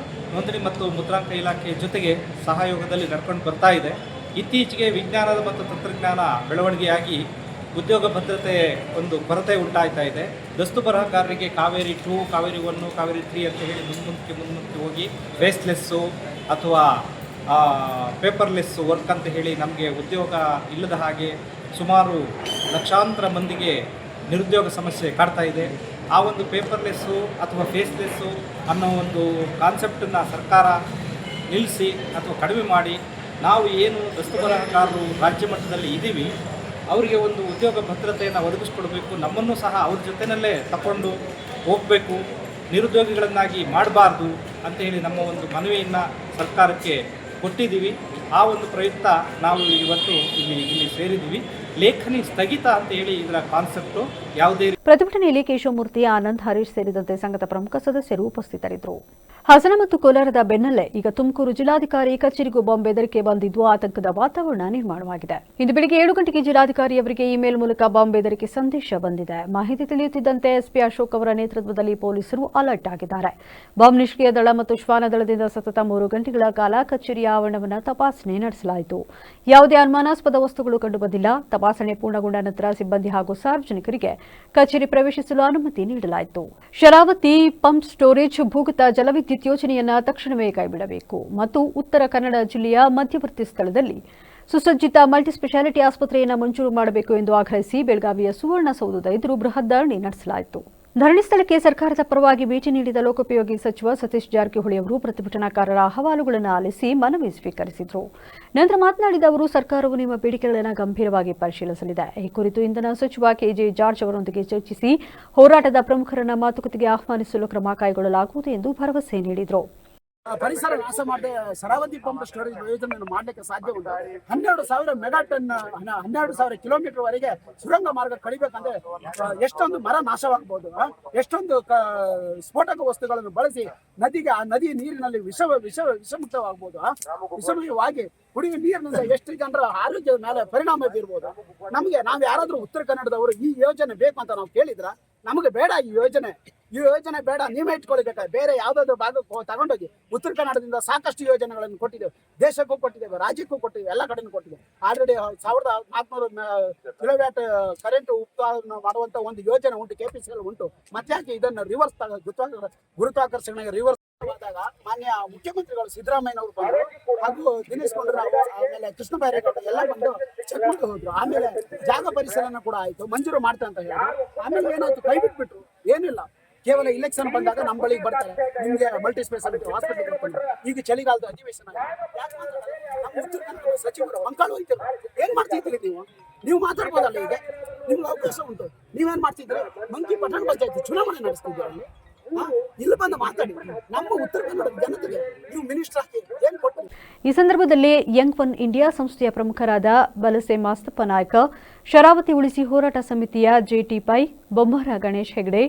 ನೋಂದಣಿ ಮತ್ತು ಮುದ್ರಾಂಕ ಇಲಾಖೆಯ ಜೊತೆಗೆ ಸಹಯೋಗದಲ್ಲಿ ನಡ್ಕೊಂಡು ಬರ್ತಾ ಇದೆ. ಇತ್ತೀಚೆಗೆ ವಿಜ್ಞಾನದ ಮತ್ತು ತಂತ್ರಜ್ಞಾನ ಬೆಳವಣಿಗೆಯಾಗಿ ಉದ್ಯೋಗ ಭದ್ರತೆ ಒಂದು ಕೊರತೆ ಉಂಟಾಗ್ತಾ ಇದೆ. ದಸ್ತು ಬರಹಗಾರರಿಗೆ ಕಾವೇರಿ 2, ಕಾವೇರಿ 1, ಕಾವೇರಿ 3 ಅಂತ ಹೇಳಿ ಮುಂದಕ್ಕೆ ಹೋಗಿ ಫೇಸ್ಲೆಸ್ಸು ಅಥವಾ ಪೇಪರ್ಲೆಸ್ ವರ್ಕ್ ಅಂತ ಹೇಳಿ ನಮಗೆ ಉದ್ಯೋಗ ಇಲ್ಲದ ಹಾಗೆ ಸುಮಾರು ಲಕ್ಷಾಂತರ ಮಂದಿಗೆ ನಿರುದ್ಯೋಗ ಸಮಸ್ಯೆ ಕಾಡ್ತಾ ಇದೆ. ಆ ಒಂದು ಪೇಪರ್ಲೆಸ್ಸು ಅಥವಾ ಫೇಸ್ಲೆಸ್ಸು ಅನ್ನೋ ಒಂದು ಕಾನ್ಸೆಪ್ಟನ್ನು ಸರ್ಕಾರ ನಿಲ್ಲಿಸಿ ಅಥವಾ ಕಡಿಮೆ ಮಾಡಿ ನಾವು ಏನು ದಸ್ತು ಬರಹಗಾರರು ರಾಜ್ಯ ಮಟ್ಟದಲ್ಲಿ ಇದ್ದೀವಿ ಅವರಿಗೆ ಒಂದು ಉದ್ಯೋಗ ಭದ್ರತೆಯನ್ನು ಒದಗಿಸ್ಕೊಡ್ಬೇಕು. ನಮ್ಮನ್ನು ಸಹ ಅವ್ರ ಜೊತೆಯಲ್ಲೇ ತಗೊಂಡು ಹೋಗಬೇಕು, ನಿರುದ್ಯೋಗಿಗಳನ್ನಾಗಿ ಮಾಡಬಾರ್ದು ಅಂತ ಹೇಳಿ ನಮ್ಮ ಒಂದು ಮನವಿಯನ್ನು ಸರ್ಕಾರಕ್ಕೆ ಕೊಟ್ಟಿದ್ದೀವಿ. ಆ ಒಂದು ಪ್ರಯುಕ್ತ ನಾವು ಇವತ್ತು ಇಲ್ಲಿ ಸೇರಿದ್ದೀವಿ. ಲೇಖನಿ ಸ್ಥಗಿತ ಅಂತ ಹೇಳಿ ಇದರ ಕಾನ್ಸೆಪ್ಟು. ಯಾವುದೇ ಪ್ರತಿಭಟನೆಯಲ್ಲಿ ಕೇಶವಮೂರ್ತಿ, ಆನಂದ್, ಹರೀಶ್ ಸೇರಿದಂತೆ ಸಂಘದ ಪ್ರಮುಖ ಸದಸ್ಯರು ಉಪಸ್ಥಿತರಿದ್ದರು. ಹಾಸನ ಮತ್ತು ಕೋಲಾರದ ಬೆನ್ನಲ್ಲೇ ಈಗ ತುಮಕೂರು ಜಿಲ್ಲಾಧಿಕಾರಿ ಕಚೇರಿಗೂ ಬಾಂಬ್ ಬೆದರಿಕೆ ಬಂದಿದ್ದು ಆತಂಕದ ವಾತಾವರಣ ನಿರ್ಮಾಣವಾಗಿದೆ. ಇಂದು ಬೆಳಗ್ಗೆ 7 ಗಂಟೆಗೆ ಜಿಲ್ಲಾಧಿಕಾರಿಯವರಿಗೆ ಇಮೇಲ್ ಮೂಲಕ ಬಾಂಬ್ ಬೆದರಿಕೆ ಸಂದೇಶ ಬಂದಿದೆ. ಮಾಹಿತಿ ತಿಳಿಯುತ್ತಿದ್ದಂತೆ ಎಸ್ಪಿ ಅಶೋಕ್ ಅವರ ನೇತೃತ್ವದಲ್ಲಿ ಪೊಲೀಸರು ಅಲರ್ಟ್ ಆಗಿದ್ದಾರೆ. ಬಾಂಬ್ ನಿಷ್ಕ್ರಿಯ ದಳ ಮತ್ತು ಶ್ವಾನ ದಳದಿಂದ ಸತತ 3 ಗಂಟೆಗಳ ಕಾಲ ಕಚೇರಿಯ ಆವರಣವನ್ನು ತಪಾಸಣೆ ನಡೆಸಲಾಯಿತು. ಯಾವುದೇ ಅನುಮಾನಾಸ್ಪದ ವಸ್ತುಗಳು ಕಂಡುಬಂದಿಲ್ಲ. ತಪಾಸಣೆ ಪೂರ್ಣಗೊಂಡ ನಂತರ ಸಿಬ್ಬಂದಿ ಹಾಗೂ ಸಾರ್ವಜನಿಕರಿಗೆ ಕಚೇರಿ ಪ್ರವೇಶಿಸಲು ಅನುಮತಿ ನೀಡಲಾಯಿತು. ಶರಾವತಿ ಪಂಪ್ ಸ್ಟೋರೇಜ್ ಭೂಗತ ಜಲವಿದ್ಯುತ್ ಯೋಜನೆಯನ್ನು ತಕ್ಷಣವೇ ಕೈಬಿಡಬೇಕು ಮತ್ತು ಉತ್ತರ ಕನ್ನಡ ಜಿಲ್ಲೆಯ ಮಧ್ಯವರ್ತಿ ಸ್ಥಳದಲ್ಲಿ ಸುಸಜ್ಜಿತ ಮಲ್ಟಿಸ್ಪೆಷಾಲಿಟಿ ಆಸ್ಪತ್ರೆಯನ್ನು ಮಂಜೂರು ಮಾಡಬೇಕು ಎಂದು ಆಗ್ರಹಿಸಿ ಬೆಳಗಾವಿಯ ಸುವರ್ಣಸೌಧದ ಎದುರು ಬೃಹತ್ ಧರಣಿ ನಡೆಸಲಾಯಿತು. ಧರಣಿ ಸ್ಥಳಕ್ಕೆ ಸರ್ಕಾರದ ಪರವಾಗಿ ಭೇಟಿ ನೀಡಿದ ಲೋಕೋಪಯೋಗಿ ಸಚಿವ ಸತೀಶ್ ಜಾರಕಿಹೊಳಿ ಅವರು ಪ್ರತಿಭಟನಾಕಾರರ ಅಹವಾಲುಗಳನ್ನು ಆಲಿಸಿ ಮನವಿ ಸ್ವೀಕರಿಸಿದರು. ನಂತರ ಮಾತನಾಡಿದ ಅವರು, ಸರ್ಕಾರವು ನಿಮ್ಮ ಬೇಡಿಕೆಗಳನ್ನು ಗಂಭೀರವಾಗಿ ಪರಿಶೀಲಿಸಲಿದೆ. ಈ ಕುರಿತು ಇಂಧನ ಸಚಿವ ಕೆಜೆ ಜಾರ್ಜ್ ಅವರೊಂದಿಗೆ ಚರ್ಚಿಸಿ ಹೋರಾಟದ ಪ್ರಮುಖರನ್ನು ಮಾತುಕತೆಗೆ ಆಹ್ವಾನಿಸಲು ಕ್ರಮ ಕೈಗೊಳ್ಳಲಾಗುವುದು ಎಂದು ಭರವಸೆ ನೀಡಿದರು. ಪರಿಸರ ನಾಶ ಮಾಡದೆ ಶರಾವತಿ ಪಂಪ್ ಸ್ಟೋರೇಜ್ ಯೋಜನೆಯನ್ನು ಮಾಡಲಿಕ್ಕೆ ಸಾಧ್ಯ ಉಂಟು. 12,000 ಮೆಗಾ ಟನ್ 12,000 ಕಿಲೋಮೀಟರ್ ವರೆಗೆ ಸುರಂಗ ಮಾರ್ಗ ಕಡಿಬೇಕಂದ್ರೆ ಎಷ್ಟೊಂದು ಮರ ನಾಶವಾಗಬಹುದು, ಎಷ್ಟೊಂದು ಸ್ಫೋಟಕ ವಸ್ತುಗಳನ್ನು ಬಳಸಿ ನದಿಗೆ ಆ ನದಿ ನೀರಿನಲ್ಲಿ ವಿಷಮುಕ್ತವಾಗಬಹುದು. ವಿಷಮಯವಾಗಿ ಕುಡಿಯುವ ನೀರಿನಿಂದ ಎಷ್ಟು ಜನರ ಆರೋಗ್ಯದ ಮೇಲೆ ಪರಿಣಾಮ ಬೀರ್ಬೋದು. ನಾವು ಯಾರಾದ್ರೂ ಉತ್ತರ ಕನ್ನಡದವರು ಈ ಯೋಜನೆ ಬೇಕು ಅಂತ ನಾವು ಕೇಳಿದ್ರ ನಮಗೆ ಬೇಡ ಈ ಯೋಜನೆ ಬೇಡ, ನೀವೇ ಇಟ್ಕೊಳ್ಬೇಕಾದ್ರೆ ಬೇರೆ ಯಾವುದಾದ್ರು ಭಾಗಕ್ಕೆ ತಗೊಂಡೋಗಿ. ಉತ್ತರ ಕನ್ನಡದಿಂದ ಸಾಕಷ್ಟು ಯೋಜನೆಗಳನ್ನು ಕೊಟ್ಟಿದ್ದೇವೆ, ದೇಶಕ್ಕೂ ಕೊಟ್ಟಿದ್ದೇವೆ, ರಾಜ್ಯಕ್ಕೂ ಕೊಟ್ಟಿದ್ದೇವೆ, ಎಲ್ಲ ಕಡೆನೂ ಕೊಟ್ಟಿದ್ದೇವೆ. ಆಲ್ರೆಡಿ 1400 ಕಿಲೋವ್ಯಾಟ್ ಕರೆಂಟ್ ಉತ್ಪಾದನೆ ಮಾಡುವಂತ ಒಂದು ಯೋಜನೆ ಉಂಟು, ಕೆಪಿಸಿಎಲ್ ಉಂಟು. ಮತ್ತೆ ಯಾಕೆ ಇದನ್ನು ರಿವರ್ಸ್ ಗುರುತ್ವಾಕರ್ಷಣೆಗೆ ರಿವರ್ಸ್ ಆದಾಗ ಮಾನ್ಯ ಮುಖ್ಯಮಂತ್ರಿಗಳು ಸಿದ್ದರಾಮಯ್ಯನವರು ಬಂದರು, ಹಾಗೂ ದಿನೇಶ್ ಗುಂಡೂರಾವ್, ಆಮೇಲೆ ಕೃಷ್ಣ ಬೈರೇಗೌಡ ಎಲ್ಲ ಬಂದು ಚೆಕ್ ಮಾಡಿ ಹೋದ್ರು. ಆಮೇಲೆ ಜಾಗ ಪರಿಶೀಲನೆ ಕೂಡ ಆಯ್ತು, ಮಂಜೂರು ಮಾಡ್ತಾ ಅಂತ ಹೇಳಿದ್ರು. ಆಮೇಲೆ ಏನಾಯ್ತು, ಕೈ ಬಿಟ್ಬಿಟ್ರು. ಏನಿಲ್ಲ, ಕೇವಲ ಇಲೆಕ್ಷನ್ ಬಂದಾಗ ನಮ್ಮ ಬಳಿಗೆ ಬರ್ತಾರೆ, ನಿಮ್ಗೆ ಮಲ್ಟಿ ಸ್ಪೆಷಾಲಿಟಿ ಹಾಸ್ಪಿಟಲ್ ಕರ್ಕೊಂಡು. ಈಗ ಚಳಿಗಾಲದ ಅಧಿವೇಶನ ನಮ್ಮ ಉತ್ತರ ಕನ್ನಡ ಸಚಿವರು ಅಂಕಾಳು ವೈದ್ಯರು ಏನ್ ಮಾಡ್ತಿದ್ರಿ ನೀವು ಮಾತಾಡ್ಬೋದಲ್ಲ. ಈಗ ನಿಮ್ಗೆ ಅವಕಾಶ ಉಂಟು, ನೀವೇನ್ ಮಾಡ್ತಿದ್ರೆ ಮಂಕಿ ಪಟ್ಟಣ ಪಂಚಾಯತ್ ಚುನಾವಣೆ ನಡೆಸ್ತಿದ್ದೀರಿ, ಇಲ್ಲಿ ಬಂದು ಮಾತಾಡಿ. ನಮ್ಮ ಉತ್ತರ ಕನ್ನಡದ ಜನತೆಗೆ ನೀವು ಮಿನಿಸ್ಟರ್ ಆಗಿ ಏನ್ ಕೊಟ್ಟು. ಈ ಸಂದರ್ಭದಲ್ಲಿ ಯಂಗ್ ಒನ್ ಇಂಡಿಯಾ ಸಂಸ್ಥೆಯ ಪ್ರಮುಖರಾದ ಬಲಸೆ ಮಾಸ್ತಪ್ಪ ನಾಯ್ಕ, ಶರಾವತಿ ಉಳಿಸಿ ಹೋರಾಟ ಸಮಿತಿಯ ಜೆಟಿ ಪೈ, ಬೊಮ್ಮರ ಗಣೇಶ್ ಹೆಗಡೆ,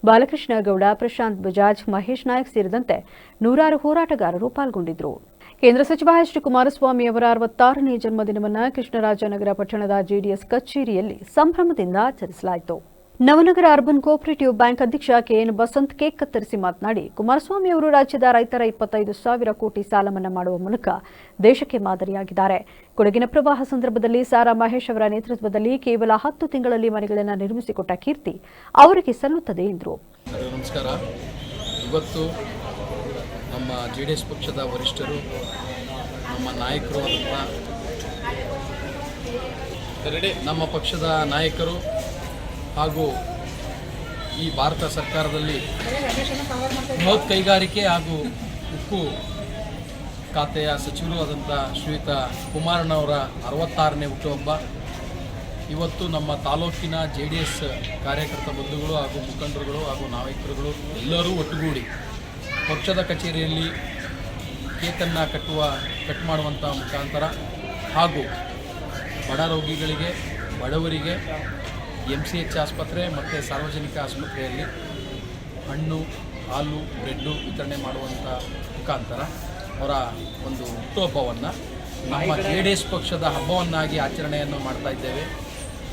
ಬಾಲಕೃಷ್ಣ ಗೌಡ, ಪ್ರಶಾಂತ್ ಬಜಾಜ್, ಮಹೇಶ್ ನಾಯಕ್ ಸೇರಿದಂತೆ ನೂರಾರು ಹೋರಾಟಗಾರರು ಪಾಲ್ಗೊಂಡಿದ್ದರು. ಕೇಂದ್ರ ಸಚಿವ ಎಚ್ ಡಿ ಕುಮಾರಸ್ವಾಮಿ ಅವರ 66ನೇ ಜನ್ಮದಿನವನ್ನು ಕೃಷ್ಣರಾಜನಗರ ಪಟ್ಟಣದ ಜೆಡಿಎಸ್ ಕಚೇರಿಯಲ್ಲಿ ಸಂಭ್ರಮದಿಂದ ಆಚರಿಸಲಾಯಿತು. ನವನಗರ ಅರ್ಬನ್ ಕೋಆಪರೇಟಿವ್ ಬ್ಯಾಂಕ್ ಅಧ್ಯಕ್ಷ ಕೆಎನ್ ಬಸಂತ್ ಕೇಕ್ ಕತ್ತರಿಸಿ ಮಾತನಾಡಿ, ಕುಮಾರಸ್ವಾಮಿ ಅವರು ರಾಜ್ಯದ ರೈತರ 25,000 ಕೋಟಿ ಸಾಲ ಮನ್ನಾ ಮಾಡುವ ಮೂಲಕ ದೇಶಕ್ಕೆ ಮಾದರಿಯಾಗಿದ್ದಾರೆ. ಕೊಡಗಿನ ಪ್ರವಾಹ ಸಂದರ್ಭದಲ್ಲಿ ಸಾರಾ ಮಹೇಶ್ ಅವರ ನೇತೃತ್ವದಲ್ಲಿ ಕೇವಲ 10 ತಿಂಗಳಲ್ಲಿ ಮನೆಗಳನ್ನು ನಿರ್ಮಿಸಿಕೊಟ್ಟ ಕೀರ್ತಿ ಅವರಿಗೆ ಸಲ್ಲುತ್ತದೆ ಎಂದರು. ಸರ್ ನಮಸ್ಕಾರ. ಇವತ್ತು ನಮ್ಮ JDS ಪಕ್ಷದ ವರಿಷ್ಠರು, ನಮ್ಮ ನಾಯಕರು ನಮ್ಮ ಪಕ್ಷದ ನಾಯಕರು ಹಾಗೂ ಈ ಭಾರತ ಸರ್ಕಾರದಲ್ಲಿ ಬೃಹತ್ ಕೈಗಾರಿಕೆ ಹಾಗೂ ಉಕ್ಕು ಖಾತೆಯ ಸಚಿವರು ಆದಂಥ ಶ್ರೀಯುತ ಕುಮಾರಣ್ಣವರ 66ನೇ ಹುಟ್ಟುಹಬ್ಬ. ಇವತ್ತು ನಮ್ಮ ತಾಲೂಕಿನ JDS ಕಾರ್ಯಕರ್ತ ಬಂಧುಗಳು ಹಾಗೂ ಮುಖಂಡರುಗಳು ಹಾಗೂ ನಾಯಕರುಗಳು ಎಲ್ಲರೂ ಒಟ್ಟುಗೂಡಿ ಪಕ್ಷದ ಕಚೇರಿಯಲ್ಲಿ ಕೇಕನ್ನು ಕಟ್ ಮಾಡುವಂಥ ಮುಖಾಂತರ ಹಾಗೂ ಬಡ ರೋಗಿಗಳಿಗೆ, ಬಡವರಿಗೆ MCH ಆಸ್ಪತ್ರೆ ಮತ್ತು ಸಾರ್ವಜನಿಕ ಆಸ್ಪತ್ರೆಯಲ್ಲಿ ಹಣ್ಣು, ಹಾಲು, ಬ್ರೆಡ್ಡು ವಿತರಣೆ ಮಾಡುವಂಥ ಮುಖಾಂತರ ಅವರ ಒಂದು ಹುಟ್ಟುಹಬ್ಬವನ್ನು ನಮ್ಮ JDS ಪಕ್ಷದ ಹಬ್ಬವನ್ನಾಗಿ ಆಚರಣೆಯನ್ನು ಮಾಡ್ತಾ ಇದ್ದೇವೆ.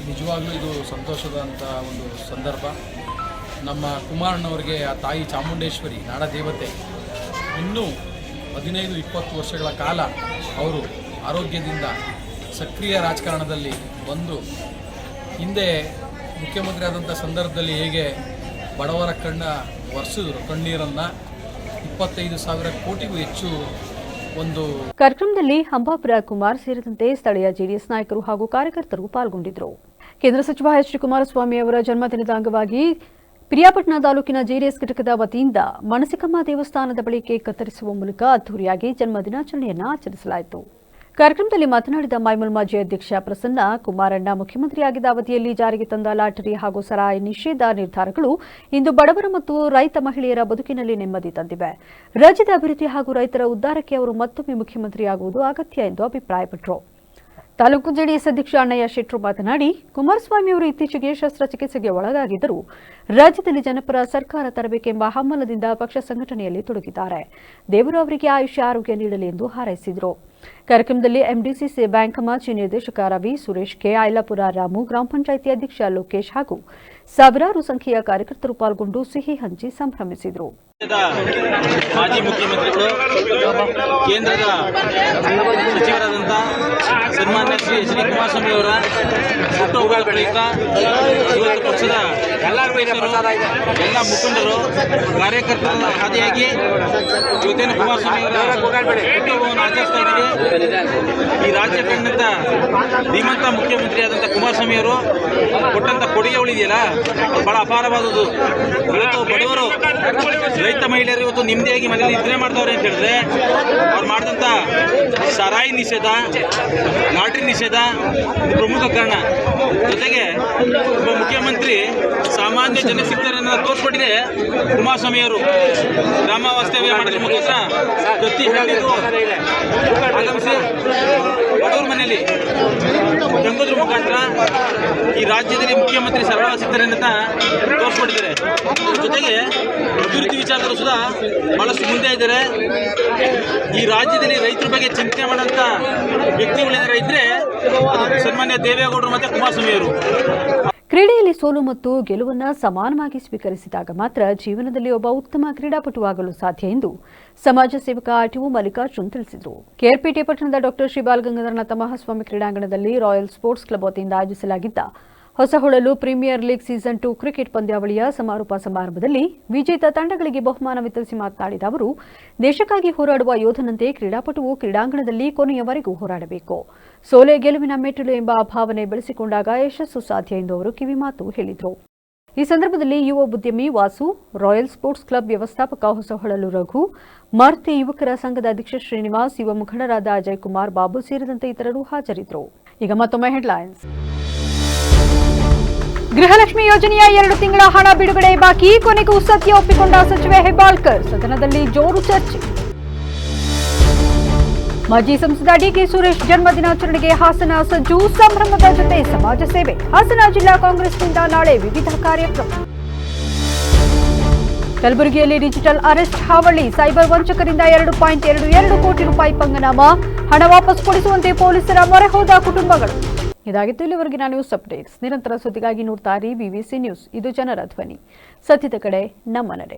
ನಿಜವಾಗ್ಲೂ ಇದು ಸಂತೋಷದಂಥ ಒಂದು ಸಂದರ್ಭ. ನಮ್ಮ ಕುಮಾರಣ್ಣವರಿಗೆ ಆ ತಾಯಿ ಚಾಮುಂಡೇಶ್ವರಿ ನಾಡದೇವತೆ ಇನ್ನೂ 15-20 ವರ್ಷಗಳ ಕಾಲ ಅವರು ಆರೋಗ್ಯದಿಂದ ಸಕ್ರಿಯ ರಾಜಕಾರಣದಲ್ಲಿ ಬಂದು ಹಿಂದೆ ಮುಖ್ಯಮಂತ್ರಿ ಆದಂಥ ಸಂದರ್ಭದಲ್ಲಿ ಹೇಗೆ ಬಡವರ ಒರೆಸಿದ್ರು ಕಣ್ಣೀರನ್ನು 25,000 ಕೋಟಿಗೂ ಹೆಚ್ಚು ಒಂದು ಕಾರ್ಯಕ್ರಮದಲ್ಲಿ ಅಂಬಾಪುರ ಕುಮಾರ್ ಸೇರಿದಂತೆ ಸ್ಥಳೀಯ JDS ನಾಯಕರು ಹಾಗೂ ಕಾರ್ಯಕರ್ತರು ಪಾಲ್ಗೊಂಡಿದ್ದರು. ಕೇಂದ್ರ ಸಚಿವ H ಡಿ ಕುಮಾರಸ್ವಾಮಿ ಅವರ ಜನ್ಮದಿನದ ಅಂಗವಾಗಿ ಪಿರಿಯಾಪಟ್ಟಣ ತಾಲೂಕಿನ JDS ಘಟಕದ ವತಿಯಿಂದ ಮಣಸಿಕಮ್ಮ ದೇವಸ್ಥಾನದ ಬಳಿ ಕೇಕ್ ಕತ್ತರಿಸುವ ಮೂಲಕ ಅದ್ದೂರಿಯಾಗಿ ಜನ್ಮದಿನಾಚರಣೆಯನ್ನು ಆಚರಿಸಲಾಯಿತು. ಕಾರ್ಯಕ್ರಮದಲ್ಲಿ ಮಾತನಾಡಿದ ಮೈಮಲ್ ಮಾಜಿ ಅಧ್ಯಕ್ಷ ಪ್ರಸನ್ನ, ಕುಮಾರಣ್ಣ ಮುಖ್ಯಮಂತ್ರಿಯಾಗಿದ್ದ ಅವಧಿಯಲ್ಲಿ ಜಾರಿಗೆ ತಂದ ಲಾಟರಿ ಹಾಗೂ ಸರಾಯಿ ನಿಷೇಧ ನಿರ್ಧಾರಗಳು ಇಂದು ಬಡವರ ಮತ್ತು ರೈತ ಮಹಿಳೆಯರ ಬದುಕಿನಲ್ಲಿ ನೆಮ್ಮದಿ ತಂದಿವೆ. ರಾಜ್ಯದ ಅಭಿವೃದ್ಧಿ ಹಾಗೂ ರೈತರ ಉದ್ಧಾರಕ್ಕೆ ಅವರು ಮತ್ತೊಮ್ಮೆ ಮುಖ್ಯಮಂತ್ರಿಯಾಗುವುದು ಅಗತ್ಯ ಎಂದು ಅಭಿಪ್ರಾಯಪಟ್ಟರು. ತಾಲೂಕು JDS ಅಧ್ಯಕ್ಷ ಅಣ್ಣಯ್ಯ ಶೆಟ್ರು ಮಾತನಾಡಿ, ಕುಮಾರಸ್ವಾಮಿ ಅವರು ಇತ್ತೀಚೆಗೆ ಶಸ್ತ್ರಚಿಕಿತ್ಸೆಗೆ ಒಳಗಾಗಿದ್ದರೂ ರಾಜ್ಯದಲ್ಲಿ ಜನಪರ ಸರ್ಕಾರ ತರಬೇಕೆಂಬ ಹಮ್ಮಲದಿಂದ ಪಕ್ಷ ಸಂಘಟನೆಯಲ್ಲಿ ತೊಡಗಿದ್ದಾರೆ. ದೇವರು ಅವರಿಗೆ ಆಯುಷ್ಯ ಆರೋಗ್ಯ ನೀಡಲಿ ಎಂದು ಹಾರೈಸಿದರು. ಕಾರ್ಯಕ್ರಮದಲ್ಲಿ MDCC ಬ್ಯಾಂಕ್ ಮಾಜಿ ನಿರ್ದೇಶಕ ರವಿ, ಸುರೇಶ್ ಕೆ, ಐಲಾಪುರ ರಾಮು, ಗ್ರಾಮ ಪಂಚಾಯಿತಿ ಅಧ್ಯಕ್ಷ ಲೋಕೇಶ್ ಹಾಗೂ ಸಾವಿರಾರು ಸಂಖ್ಯೆಯ ಕಾರ್ಯಕರ್ತರು ಪಾಲ್ಗೊಂಡು ಸಿಹಿ ಹಂಚಿ ಸಂಭ್ರಮಿಸಿದರು. ಮಾಜಿ ಮುಖ್ಯಮಂತ್ರಿಗಳು, ಕೇಂದ್ರದ ಸಚಿವರಾದಂಥ ಸನ್ಮಾನ್ಯ ಶ್ರೀ H ಡಿ ಕುಮಾರಸ್ವಾಮಿ ಅವರ ಹುಟ್ಟುಹಬ್ಬದ ಪ್ರಯುಕ್ತ ಇವತ್ತು ಪಕ್ಷದ ಎಲ್ಲ ಮುಖಂಡರು, ಕಾರ್ಯಕರ್ತರ ಹಾದಿಯಾಗಿ ಇವತ್ತೇನು ಕುಮಾರಸ್ವಾಮಿ ಅವರ ಹುಟ್ಟುಹಬ್ಬವನ್ನು ಆಚರಿಸ್ತಾ ಇದ್ದೀವಿ. ಈ ರಾಜ್ಯ ಕಂಡಂತ ಧೀಮಂತ ಮುಖ್ಯಮಂತ್ರಿಯಾದಂಥ ಕುಮಾರಸ್ವಾಮಿ ಅವರು ಕೊಟ್ಟಂತ ಕೊಡುಗೆ ಉಳಿದೆಯಲ್ಲ, ಅದು ಬಹಳ ಅಪಾರವಾದದ್ದು. ಇವತ್ತು ಬಡವರು, ರೈತ ಮಹಿಳೆಯರು ಇವತ್ತು ನೆಮ್ಮದಿಯಾಗಿ ಮನೆಯಲ್ಲಿ ನಿದ್ರೆ ಮಾಡ್ತಾವ್ರೆ ಅಂತ ಹೇಳಿದ್ರೆ ಅವ್ರು ಮಾಡಿದಂಥ ಸರಾಯಿ ನಿಷೇಧ, ಲಾಟ್ರಿ ನಿಷೇಧ ಇದು ಪ್ರಮುಖ ಕಾರಣ. ಜೊತೆಗೆ ಒಬ್ಬ ಮುಖ್ಯಮಂತ್ರಿ ಸಾಮಾನ್ಯ ಜನಕ್ಕೆ ಸಿಗ್ತಾರೆ ಅನ್ನೋದು ತೋರಿಸ್ಬಿಟ್ಟಿದೆ ಕುಮಾರಸ್ವಾಮಿ ಅವರು. ಗ್ರಾಮ ವಾಸ್ತವ್ಯ ಮಾಡೋದ್ರ ಮುಖಾಂತರ ಪ್ರತಿ ಹಳ್ಳಿಗೂ ಆಗಮಿಸಿ ಬಡವರ ಮನೆಯಲ್ಲಿ ತಂಗೋದ್ರ ಮುಖಾಂತರ ಈ ರಾಜ್ಯದಲ್ಲಿ ಮುಖ್ಯಮಂತ್ರಿ ಸರಳ ಸಿಗ್ತಾರೆ ಅಂತ ತೋರಿಸ್ಬಿಟ್ಟಿದ್ದಾರೆ. ಜೊತೆಗೆ ಅಭಿವೃದ್ಧಿ ವಿಚಾರದಲ್ಲೂ ಸುಧಾ ಬಹಳಷ್ಟು ಮುಂದೆ ಇದ್ದಾರೆ. ಈ ರಾಜ್ಯದಲ್ಲಿ ರೈತರ ಬಗ್ಗೆ ಚಿಂತನೆ ಮಾಡುವಂಥ ವ್ಯಕ್ತಿಗಳಿದ್ದಾರೆ ಇದ್ರೆ ಅದು ಸನ್ಮಾನ್ಯ ದೇವೇಗೌಡರು ಮತ್ತು ಕುಮಾರಸ್ವಾಮಿ ಅವರು. ಕ್ರೀಡೆಯಲ್ಲಿ ಸೋಲು ಮತ್ತು ಗೆಲುವನ್ನು ಸಮಾನವಾಗಿ ಸ್ವೀಕರಿಸಿದಾಗ ಮಾತ್ರ ಜೀವನದಲ್ಲಿ ಒಬ್ಬ ಉತ್ತಮ ಕ್ರೀಡಾಪಟುವಾಗಲು ಸಾಧ್ಯ ಎಂದು ಸಮಾಜ ಸೇವಕ RTO ಮಲ್ಲಿಕಾರ್ಜುನ್ ತಿಳಿಸಿದರು. KRPT ಪಟ್ಟಣದ ಡಾ ಶ್ರೀ ಬಾಲಗಂಗಾಧರನಾಥ ಮಹಾಸ್ವಾಮಿ ಕ್ರೀಡಾಂಗಣದಲ್ಲಿ ರಾಯಲ್ ಸ್ಪೋರ್ಟ್ಸ್ ಕ್ಲಬ್ ವತಿಯಿಂದ ಆಯೋಜಿಸಲಾಗಿದ್ದ Hosaholalu premier league season 2 cricket ಪಂದ್ಯಾವಳಿಯ ಸಮಾರೋಪ ಸಮಾರಂಭದಲ್ಲಿ ವಿಜೇತ ತಂಡಗಳಿಗೆ ಬಹುಮಾನ ವಿತರಿಸಿ ಮಾತನಾಡಿದ ಅವರು, ದೇಶಕ್ಕಾಗಿ ಹೋರಾಡುವ ಯೋಧನಂತೆ ಕ್ರೀಡಾಪಟುವು ಕ್ರೀಡಾಂಗಣದಲ್ಲಿ ಕೊನೆಯವರೆಗೂ ಹೋರಾಡಬೇಕು. ಸೋಲೆ ಗೆಲುವಿನ ಮೆಟ್ಟಿಲು ಎಂಬ ಭಾವನೆ ಬೆಳೆಸಿಕೊಂಡಾಗ ಯಶಸ್ಸು ಸಾಧ್ಯ ಎಂದು ಅವರು ಕಿವಿಮಾತು ಹೇಳಿದರು. ಈ ಸಂದರ್ಭದಲ್ಲಿ ಯುವ ಉದ್ಯಮಿ ವಾಸು, ರಾಯಲ್ ಸ್ಪೋರ್ಟ್ಸ್ ಕ್ಲಬ್ ವ್ಯವಸ್ಥಾಪಕ ಹೊಸಹೊಳಲು ರಘು, ಮಾರುತಿ ಯುವಕರ ಸಂಘದ ಅಧ್ಯಕ್ಷ ಶ್ರೀನಿವಾಸ್, ಯುವ ಮುಖಂಡರಾದ ಅಜಯ್ ಕುಮಾರ್, ಬಾಬು ಸೇರಿದಂತೆ ಇತರರು ಹಾಜರಿದ್ದರು. ಈಗ ಮತ್ತೊಮ್ಮೆ ಹೆಡ್ಲೈನ್ಸ್. ಗೃಹಲಕ್ಷ್ಮಿ ಯೋಜನೆಯ 2 ತಿಂಗಳ ಹಣ ಬಿಡುಗಡೆ ಬಾಕಿ, ಕೊನೆಗೂ ಸತ್ಯ ಒಪ್ಪಿಕೊಂಡ ಸಚಿವೆ ಹೆಬ್ಬಾಳ್ಕರ್. ಸದನದಲ್ಲಿ ಜೋರು ಚರ್ಚೆ. ಮಾಜಿ ಸಂಸದ DK ಸುರೇಶ್ ಜನ್ಮದಿನಾಚರಣೆಗೆ ಹಾಸನ ಸಜ್ಜು, ಸಂಭ್ರಮದ ಜೊತೆ ಸಮಾಜ ಸೇವೆ. ಹಾಸನ ಜಿಲ್ಲಾ ಕಾಂಗ್ರೆಸ್ನಿಂದ ನಾಳೆ ವಿವಿಧ ಕಾರ್ಯಕ್ರಮ. ಕಲಬುರಗಿಯಲ್ಲಿ ಡಿಜಿಟಲ್ ಅರೆಸ್ಟ್ ಹಾವಳಿ, ಸೈಬರ್ ವಂಚಕರಿಂದ 2.22 ಕೋಟಿ ರೂಪಾಯಿ ಪಂಗನಾಮ, ಹಣ ವಾಪಸ್ ಕೊಡಿಸುವಂತೆ ಪೊಲೀಸರ ಮೊರೆ ಹೋದ ಕುಟುಂಬಗಳು. ಇದಾಗಿತ್ತು ಇಲ್ಲಿವರೆಗಿನ ನ್ಯೂಸ್ ಅಪ್ಡೇಟ್ಸ್. ನಿರಂತರ ಸುದ್ದಿಗಾಗಿ ನೋಡ್ತಾ ಇರಿ BBC ನ್ಯೂಸ್. ಇದು ಜನರ ಧ್ವನಿ. ಸತ್ಯದ ಕಡೆ ನಮ್ಮ ನಡೆ.